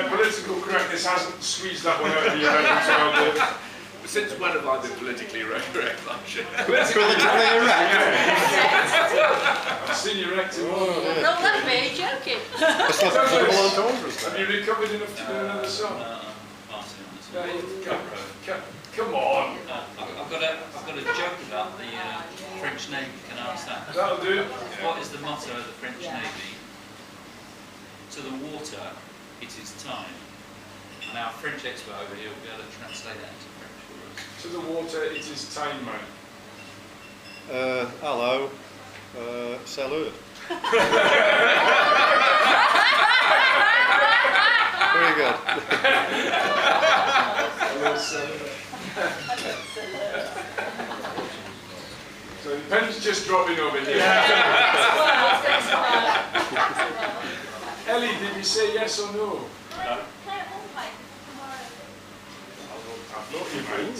political correctness hasn't squeezed that one out of you very well. Since when have I been politically correct? Politically erect? I've seen you erecting. Not that big, joking. It's like people on Taundras. Have you recovered enough to do another song? Come on. I've got a joke about the French Navy. Can I ask that? That'll do. What is the motto of the French Navy? To the water, it is time. And our French expert over here will be able to translate that into French for us. To the water, it is time, man. Hello. Salut. Very good. So the pen's just dropping over here. Ellie, did you say yes or no? No. I thought you might.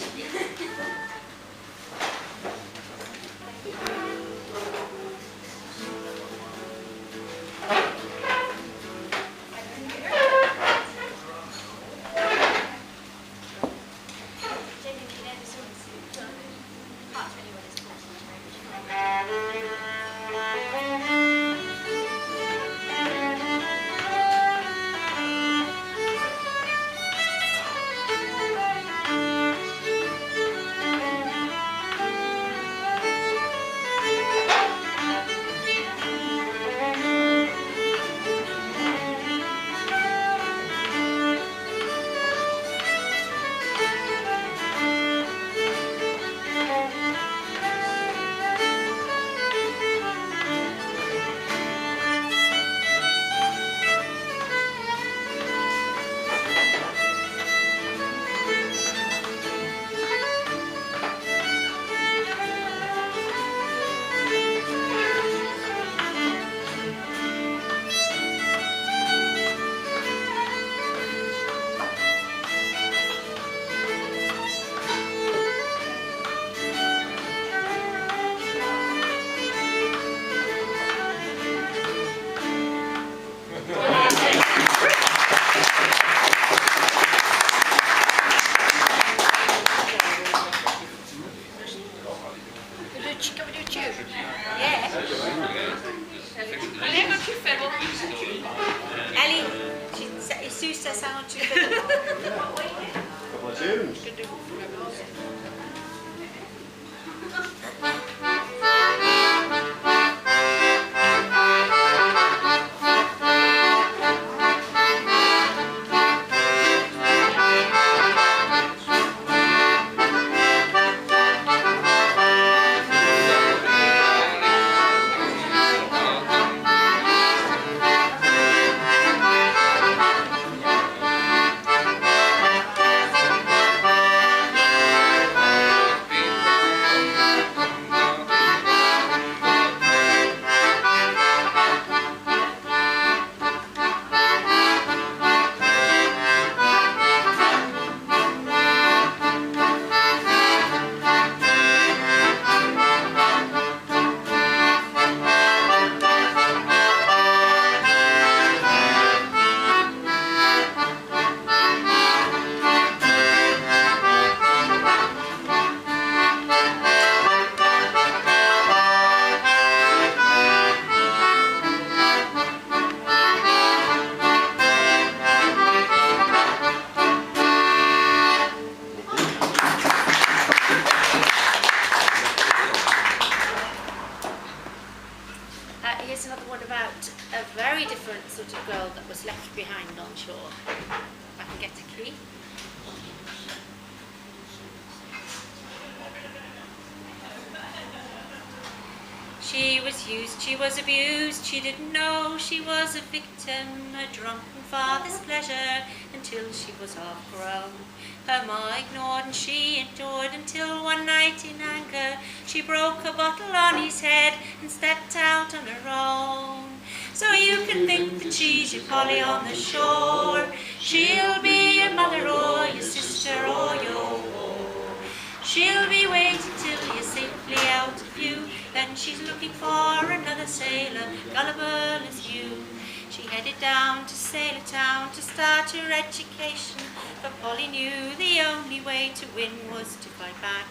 Here's another one about a very different sort of girl that was left behind on shore. If I can get a key. She was used, she was abused, she didn't know she was a victim, a drunken father's pleasure, until she was half grown. Her ma ignored and she endured until one night in anger she broke a bottle on his head and stepped out on her own. So you can think that she's your Polly on the shore. She'll be your mother or your sister or your whore. She'll be waiting till you're safely out of view. Then she's looking for another sailor, gullible as you. She headed down to Sailor Town to start her education, for Polly knew the only way to win was to fight back.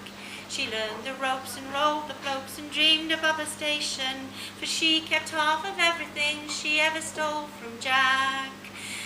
She learned the ropes and rolled the floats and dreamed above her station, for she kept half of everything she ever stole from Jack.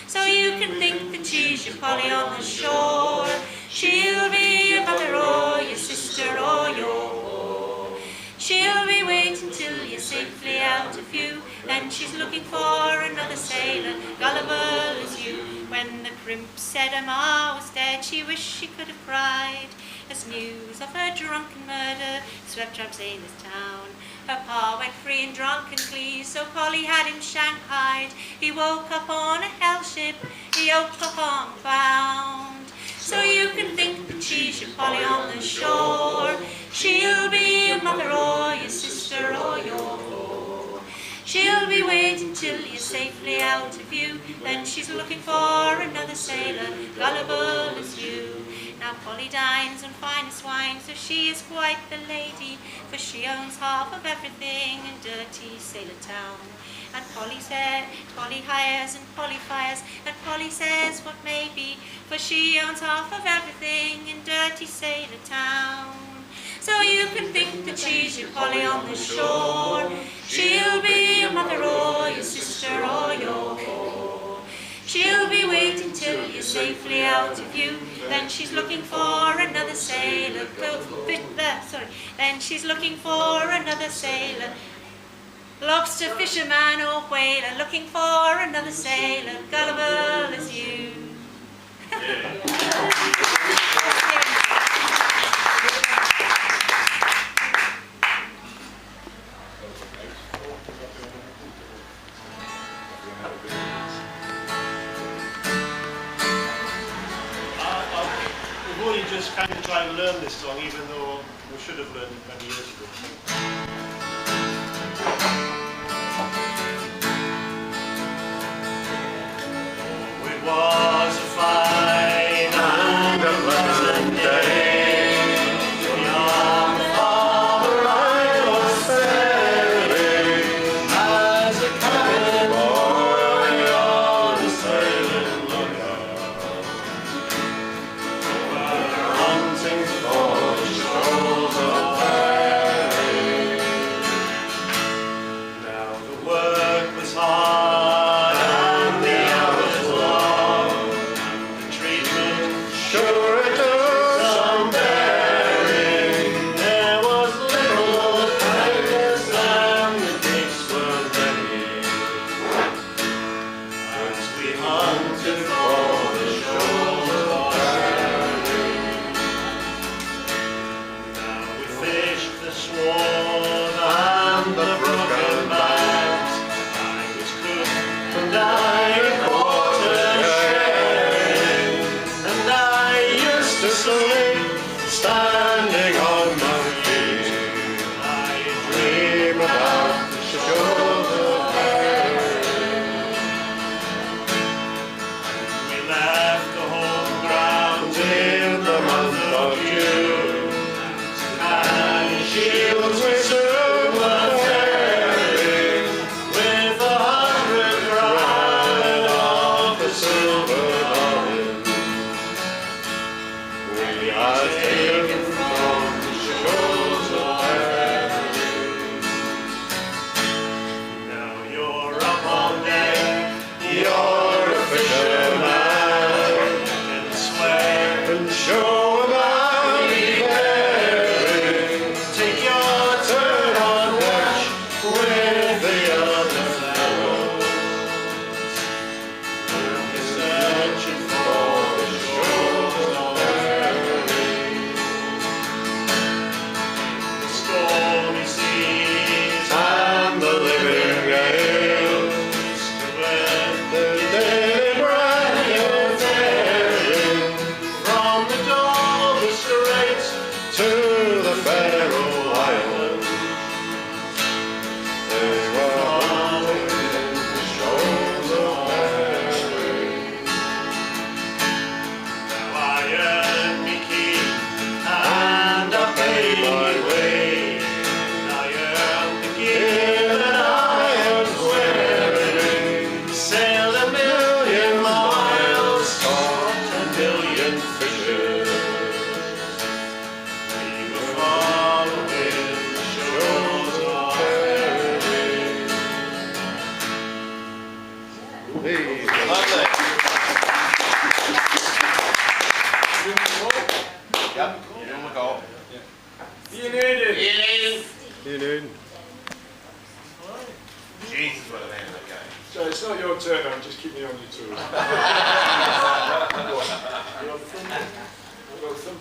So you can think that she's your Polly on the shore. She'll be your mother or your sister or your whore. She'll be waiting till you're safely out of view. Then she's looking for another sailor, gullible as you. When the crimp said her ma was dead, she wished she could have cried, as news of her drunken murder swept from Sailor's Town. Her pa went free and drunk and pleased, so Polly had him shanghaied. He woke up on a hell ship, he woke up on bound. So you can think that she's your Polly on the shore. She'll be your mother or your sister or your whore. She'll be waiting till you're safely out of view. Then she's looking for another sailor, gullible as you. Now Polly dines on finest wine, so she is quite the lady, for she owns half of everything in dirty Sailor Town. And Polly hires and Polly fires, and Polly says what may be, for she owns half of everything in dirty Sailor Town. So you can think that she's your Polly on the shore. She'll be your mother or your sister or your whore. She'll be waiting till you're safely out of view. Then she's looking for another sailor. Then she's looking for another sailor. Lobster, fisherman or whaler, looking for another sailor, gullible as you. We've only just kind of tried to learn this song, even though we should have learned it many years ago. It was a fine and a pleasant day. Young father I was sailing as a cabin boy on a sailing lookout. We're hunting for the shores of Fairey. Now the work was hard and the hours long.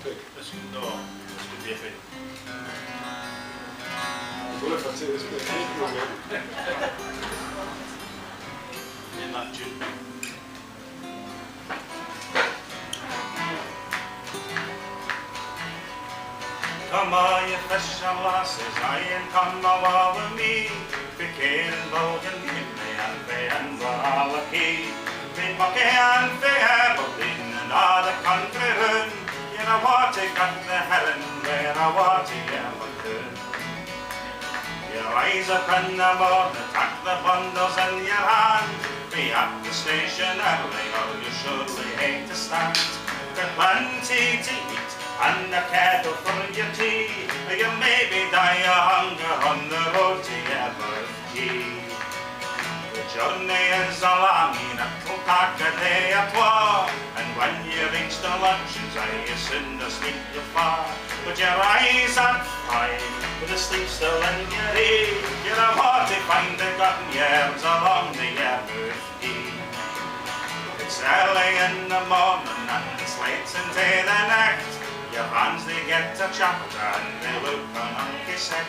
pick? Let's do Biffy. What if I take this bit? In that tune. Come all you fish and lasses, I ain't come awa with me. Be care and bogan, give me and be and all the key. Be bucky and be Aberdeen and all the country round. You're a water got the heron, where a water ever could. You rise up in the morning, tuck the bundles in your hand. Be at the station early or you surely hate to stand. Get plenty to eat and a kettle for your tea. You maybe die of hunger on the road to Aberdeen. The journey is a long enough, it'll take a day or two. And when you reach the luncheons, you soon to sleep you far. But you rise at 5 with the sleep still in your ear. You're a to find the gotten years along the Aberdeen. It's early in the morning and it's late into the night. Your hands they get a chapter and they look an unky set.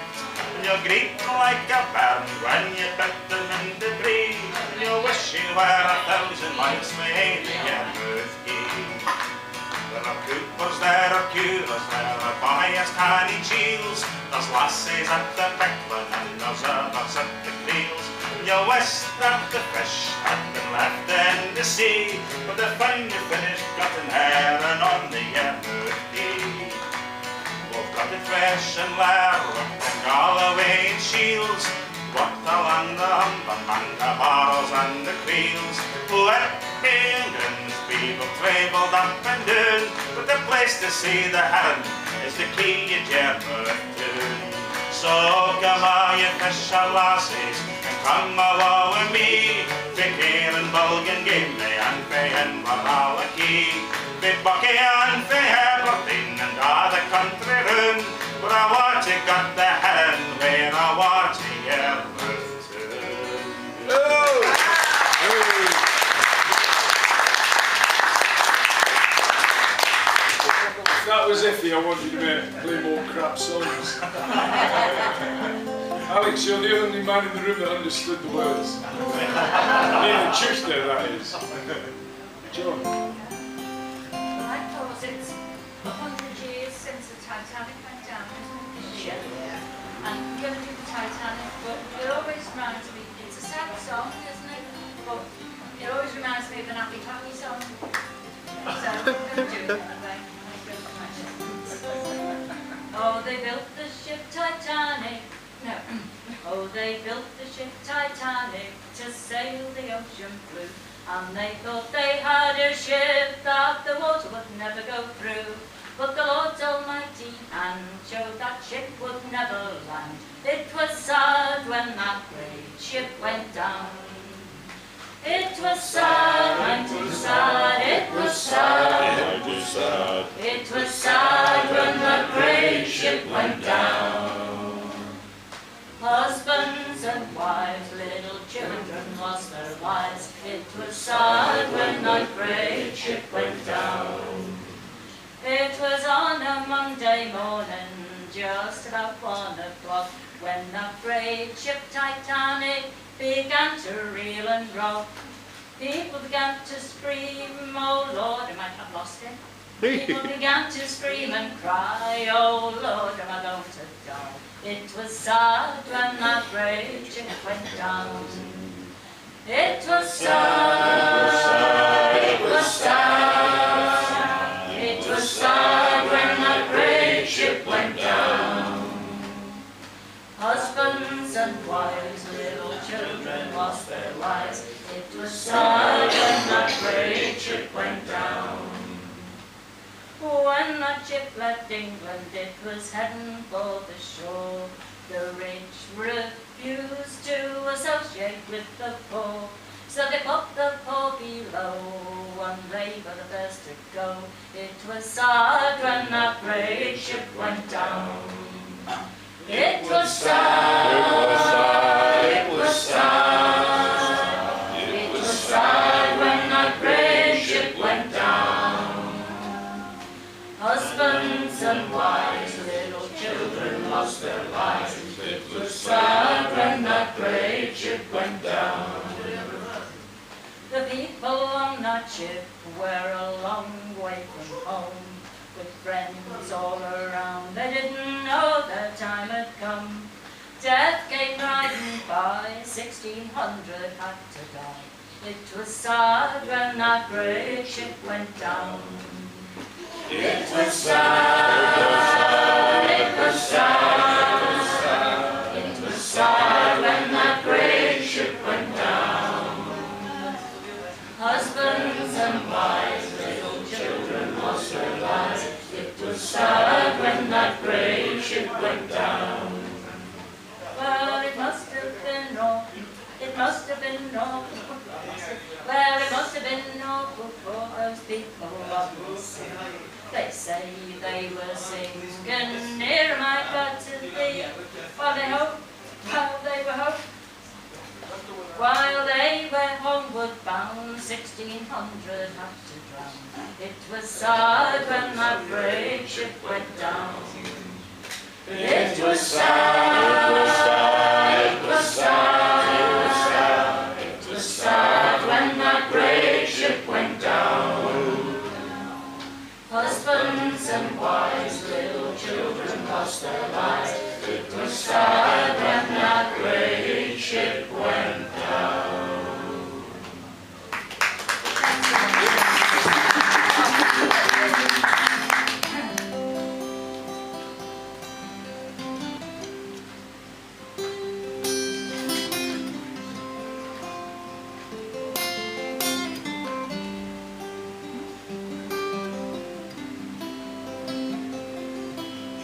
And you greet like a bird when you put them in the breeze. And you wish you were 1,000 miles away the Aberdeen. There are coopers, there are curers, there are buyers, canny cheels. There's lassies at the Picklin and there's others at the Creels. And you wish that the fish had been left in the sea, but they found you finished gutting herring on the Aberdeen. We've got the fresh and Lerwick and Galloway and Shields, what the land of Humberman, the Barrows and the Creels. Whitby and Grimsby will travelled up and down, but the place to see the heron is the key at Aberdeen. So come on, you fish and lassies, and come awa with me. Be care and Bulgan give me, and be in Baralaki. Be Bucky and be Aberdeen, and all the country round. But I want to got the heron, where I want to Aberdeen. That was iffy. I wanted to play more crap songs. Alex, you're the only man in the room that understood the words. Near Tuesday, that is. John. I thought it's 100 years since the Titanic went down, isn't it, this year? And I'm going to do the Titanic, but it always reminds me, it's a sad song, isn't it? But it always reminds me of an Happy Happy song. So I'm going to do it anyway. Oh, they built the ship Titanic. No. Oh, they built the ship Titanic to sail the ocean blue. And they thought they had a ship that the water would never go through. But the Lord's almighty hand showed that ship would never land. It was sad when that great ship went down. It was sad, it was sad, it was sad. It was sad. It was sad when that great ship went down. Husbands and wives, little children lost their lives. It was sad when that great ship went down. It was on a Monday morning, just about 1 o'clock, when that great ship Titanic began to reel and rock. People began to scream, oh Lord, I might have lost him. People began to scream and cry, oh Lord, am I going to die? It was sad when that great ship went down. It was sad, it was sad, it was sad when that great ship went down. Husbands and wives, little children lost their lives. It was sad when that great ship went down. When that ship left England, it was heading for the shore. The rich refused to associate with the poor, so they put the poor below, and they were the first to go. It was sad when that great ship went down. It was sad, it was sad, it was sad when that great ship went down. Husband their lives. It was sad when that great ship went down. The people on that ship were a long way from home, with friends all around. They didn't know their time had come. Death came riding by, 1600 had to die. It was sad when that great ship went down. It was sad, it was sad, it was sad when that great ship went down. Husbands and wives, little children lost their lives. It was sad when that great ship went down. Well, it must have been awful, it must have been awful. Well, it must have been awful for those people on the sea. They say they were singing near my God to thee, while they hoped, how they were hoped. While they were homeward bound, 1600 had to drown. It was sad when that great ship went down. It was sad, it was sad, it was sad, it was sad when that great ship went down. Husbands and wives, little children lost their lives. It was sad when that great ship went down.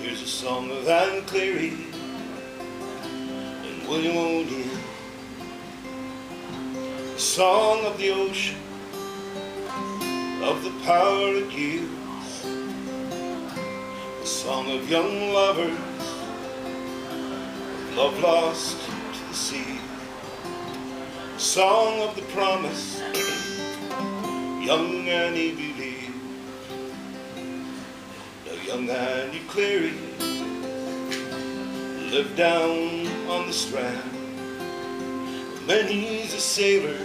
Here's a song of Anne Cleary and William O'Neill, a song of the ocean, of the power it yields, a song of young lovers, of love lost to the sea, a song of the promise young Annie believed. Now young Annie Cleary lived down on the strand. Many's a sailor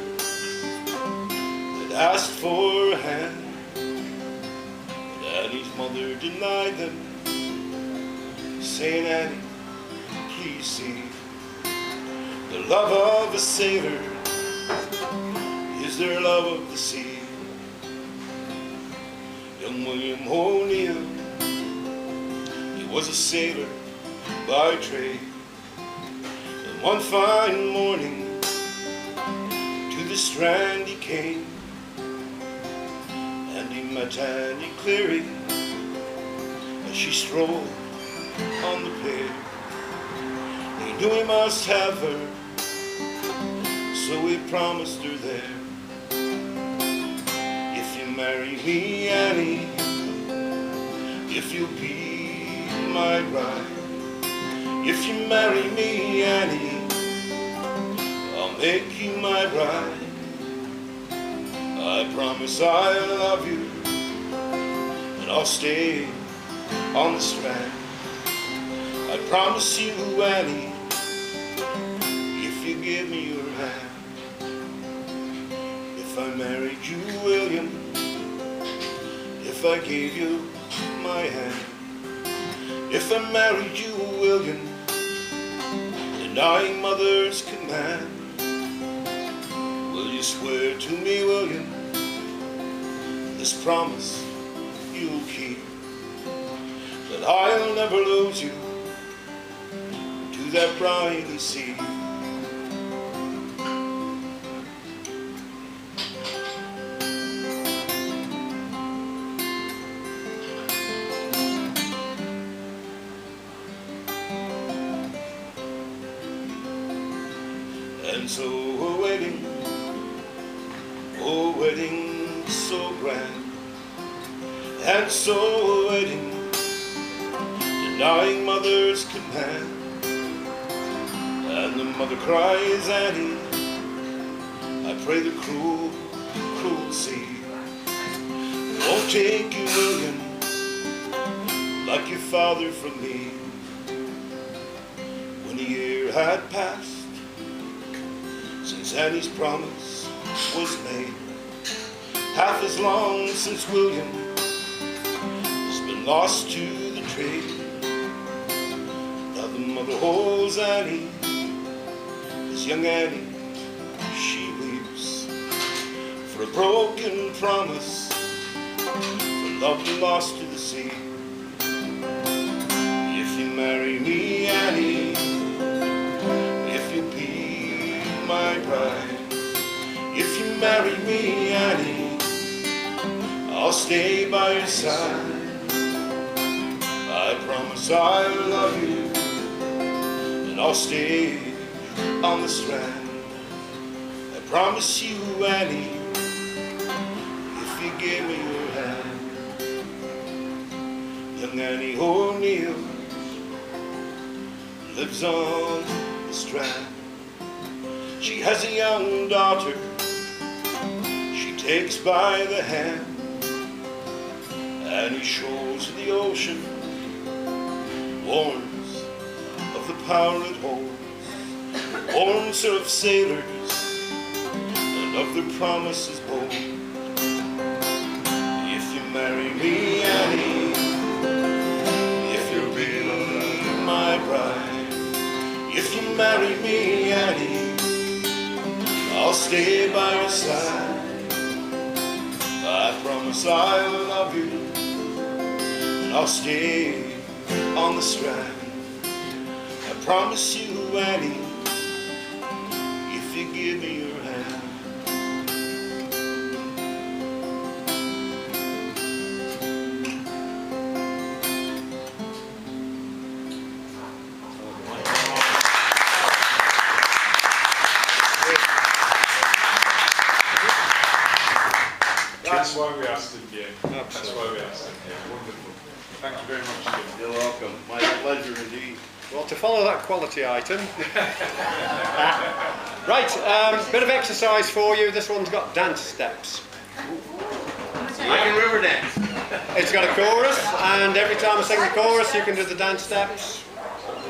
that asked for a hand, but Annie's mother denied them, saying, Annie, please see, the love of a sailor is their love of the sea. Young William O'Neill, he was a sailor by trade, and one fine morning to the strand he came, and he met Annie Cleary as she strolled on the pier. He knew he must have her, so he promised her there. If you marry me, Annie, if you'll be my bride, if you marry me, Annie, I'll make you my bride. I promise I'll love you, and I'll stay on the strand. I promise you, Annie, if you give me your hand. If I married you, William, if I gave you my hand, if I married you, William, denying mother's command, will you swear to me, William, this promise you'll keep, that I'll never lose you to that briny sea? And so a wedding so grand, and so a wedding denying mother's command, and the mother cries, Annie, I pray the cruel, cruel sea won't take you, William, like your father from me. had passed since Annie's promise was made. Half as long since William has been lost to the trade. Now the mother holds Annie, this young Annie, she weeps for a broken promise, for love lost to the sea. If you marry me, Annie, if you be my bride, if you marry me, Annie, I'll stay by your side. I promise I'll love you, and I'll stay on the strand. I promise you, Annie, if you give me your hand. Young Annie O'Neill lives on the strand. She has a young daughter she takes by the hand, and he shows the ocean, warns of the power it holds, warns of sailors and of their promises bold. If you marry me, Annie, if you'll be my bride, if you marry me, Annie, I'll stay by your side. I promise I'll love you, and I'll stay on the strand. I promise you, Annie, if you give me your hand. That's why we asked him, yeah. Absolutely. That's why we asked him, yeah. Wonderful. Thank you very much, Jim. You're welcome. My pleasure indeed. Well, to follow that quality item. Right, bit of exercise for you. This one's got dance steps. I can river dance. It's got a chorus, and every time I sing the chorus, you can do the dance steps.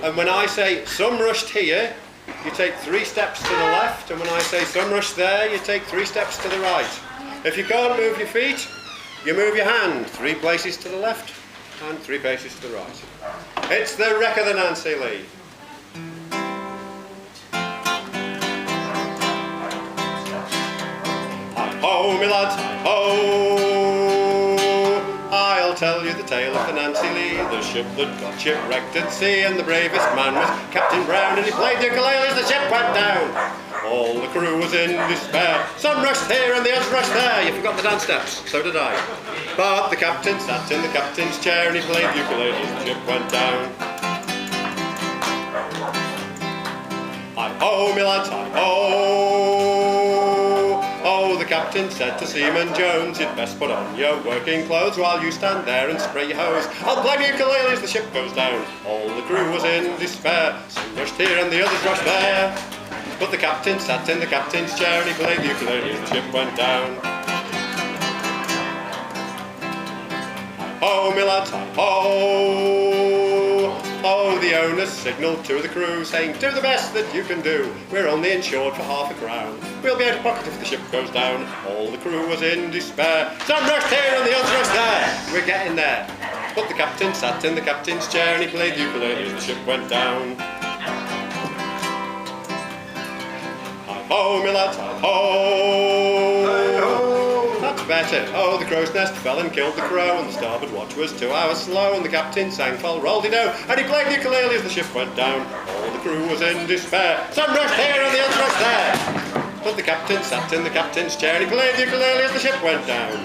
And when I say some rushed here, you take 3 steps to the left, and when I say some rushed there, you take 3 steps to the right. If you can't move your feet, you move your hand 3 places to the left and 3 paces to the right. It's the wreck of the Nancy Lee. Hi-ho, me lads, hi-ho! I'll tell you the tale of the Nancy Lee, the ship that got shipwrecked at sea, and the bravest man was Captain Brown, and he played the ukulele as the ship went down. All the crew was in despair. Some rushed here and the others rushed there. You forgot the dance steps, so did I. But the captain sat in the captain's chair and he played the ukulele as the ship went down. Hi-ho, me lads, hi-ho! Oh, the captain said to Seaman Jones, you'd best put on your working clothes while you stand there and spray your hose. I'll play the ukulele as the ship goes down. All the crew was in despair. Some rushed here and the others rushed there. But the captain sat in the captain's chair and he played the ukulele as the ship went down. Hi-ho, me lads, hi-ho! Oh, the owners signalled to the crew, saying, do the best that you can do. We're only insured for £50. We'll be out of pocket if the ship goes down. All the crew was in despair. Some rushed here and the others rushed there. We're getting there. But the captain sat in the captain's chair and he played the ukulele as the ship went down. Hi-ho, me lads, hi-ho! That's better. Oh, the crow's nest fell and killed the crow, and the starboard watch was 2 hours slow, and the captain sang "Fol Roll-de-Doh," and he played the ukulele as the ship went down. All the crew was in despair. Some rushed here and the others rushed there. But the captain sat in the captain's chair and he played the ukulele as the ship went down.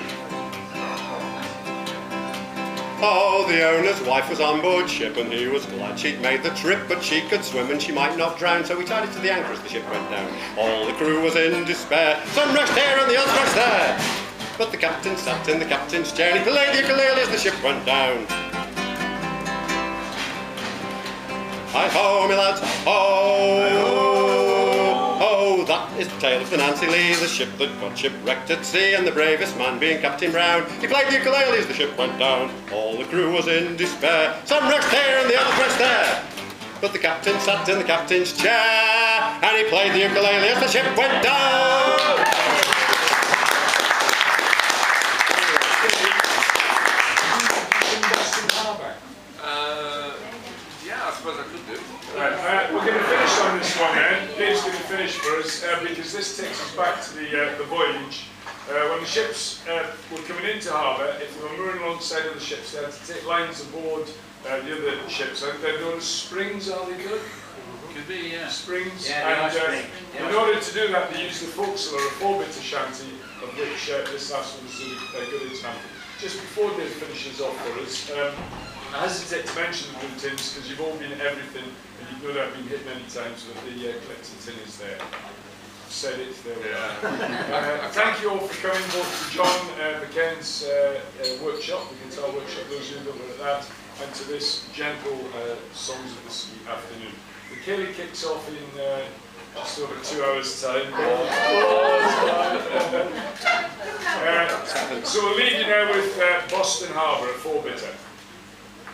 Oh, the owner's wife was on board ship and he was glad she'd made the trip, but she could swim and she might not drown, so he tied it to the anchor as the ship went down. All the crew was in despair. Some rushed here and the others rushed there. But the captain sat in the captain's chair and he played the ukulele as the ship went down. Hi-ho, me lads, hi-ho! Oh, that is the tale of the Nancy Lee, the ship that got shipwrecked at sea, and the bravest man being Captain Brown. He played the ukulele as the ship went down. All the crew was in despair. Some rushed here and the others rushed there. but the captain sat in the captain's chair, and he played the ukulele as the ship went down. Yeah, I suppose I could do. Right, we're going to finish on this one then. Dave's going to finish for us because this takes us back to the voyage. When the ships were coming into harbour, if they were mooring alongside of the ships, they had to take lines aboard the other ships. And they're known as springs, are they good? Could be, yeah. Springs. Yeah, and in order to do that, they used the forecastle or a four-bitter shanty, of which this last one was a good example. Just before Dave finishes off for us, I hesitate to mention the blue tins because you've all been at everything and you've no doubt been hit many times with the collector tin is there. I've said it, there we are. Thank you all for coming, both to John McKenn's workshop, the guitar workshop, those of you that were at that, and to this gentle Songs of this afternoon. The Killie kicks off in just over 2 hours' time. So we'll leave you now with Boston Harbour, a four-bitter.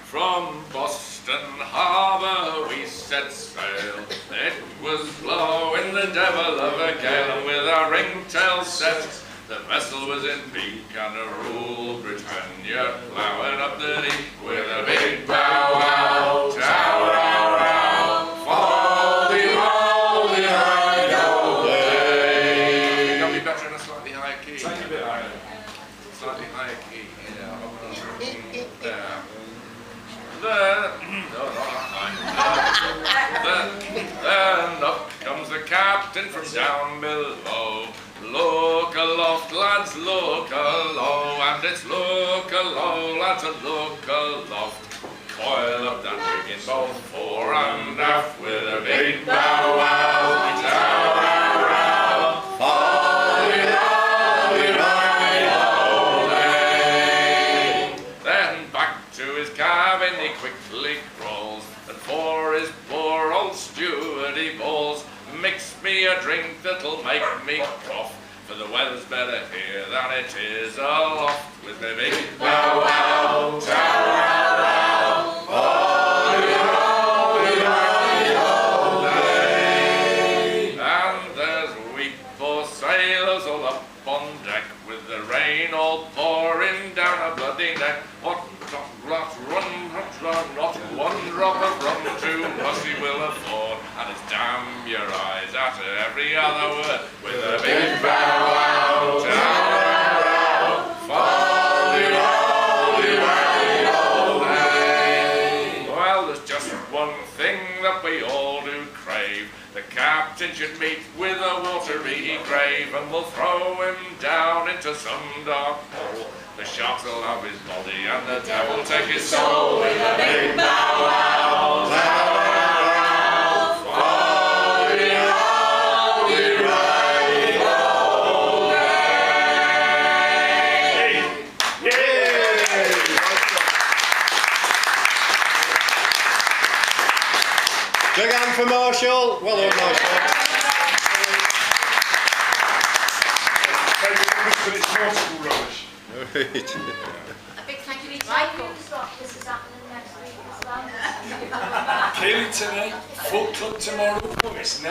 From Boston Harbour we set sail. It was blowing the devil of a gale, and with our ringtail set, the vessel was in peak, and a rule Britannia ploughing up the deep with a big bow wow, tow wow wow, folly rolly ride away. Got me better in a slightly higher key. Tiny bit higher. Slightly higher key. Yeah. Then up comes the captain from down below. Look aloft, lads, look alow, and it's look alow, lads, and look aloft. Coil up that rigging both fore and aft with a big bow wow, tow wow wow, folly rolly ride away. Then back to his cabin he quickly crawls, and for his poor old steward he bawls, mix me a drink that'll make me cough, for the weather's better here than it is aloft, with the big bow wow, tow wow wow, folly rolly ride away. And there's we poor sailors all up on deck, with the rain all pouring down a bloody neck. What not one drop of rum too much we will afford, and it's damn your eyes at every other word, with a big bow wow, tow wow wow, folly rolly ride away. Well, there's just one thing that we all do crave. The captain should meet with a watery grave, and we'll throw him down into some dark hole. The sharks will have his body, and the devil take his soul, with a big bow wow, tow wow wow, folly rolly ride away. Yay! Big hand for Marshall. Well done, Marshall. Thank you for this nautical rubbish. A big thank you to Michael. This is happening next week as well. Killie tonight, Folk Club tomorrow. Oh, it's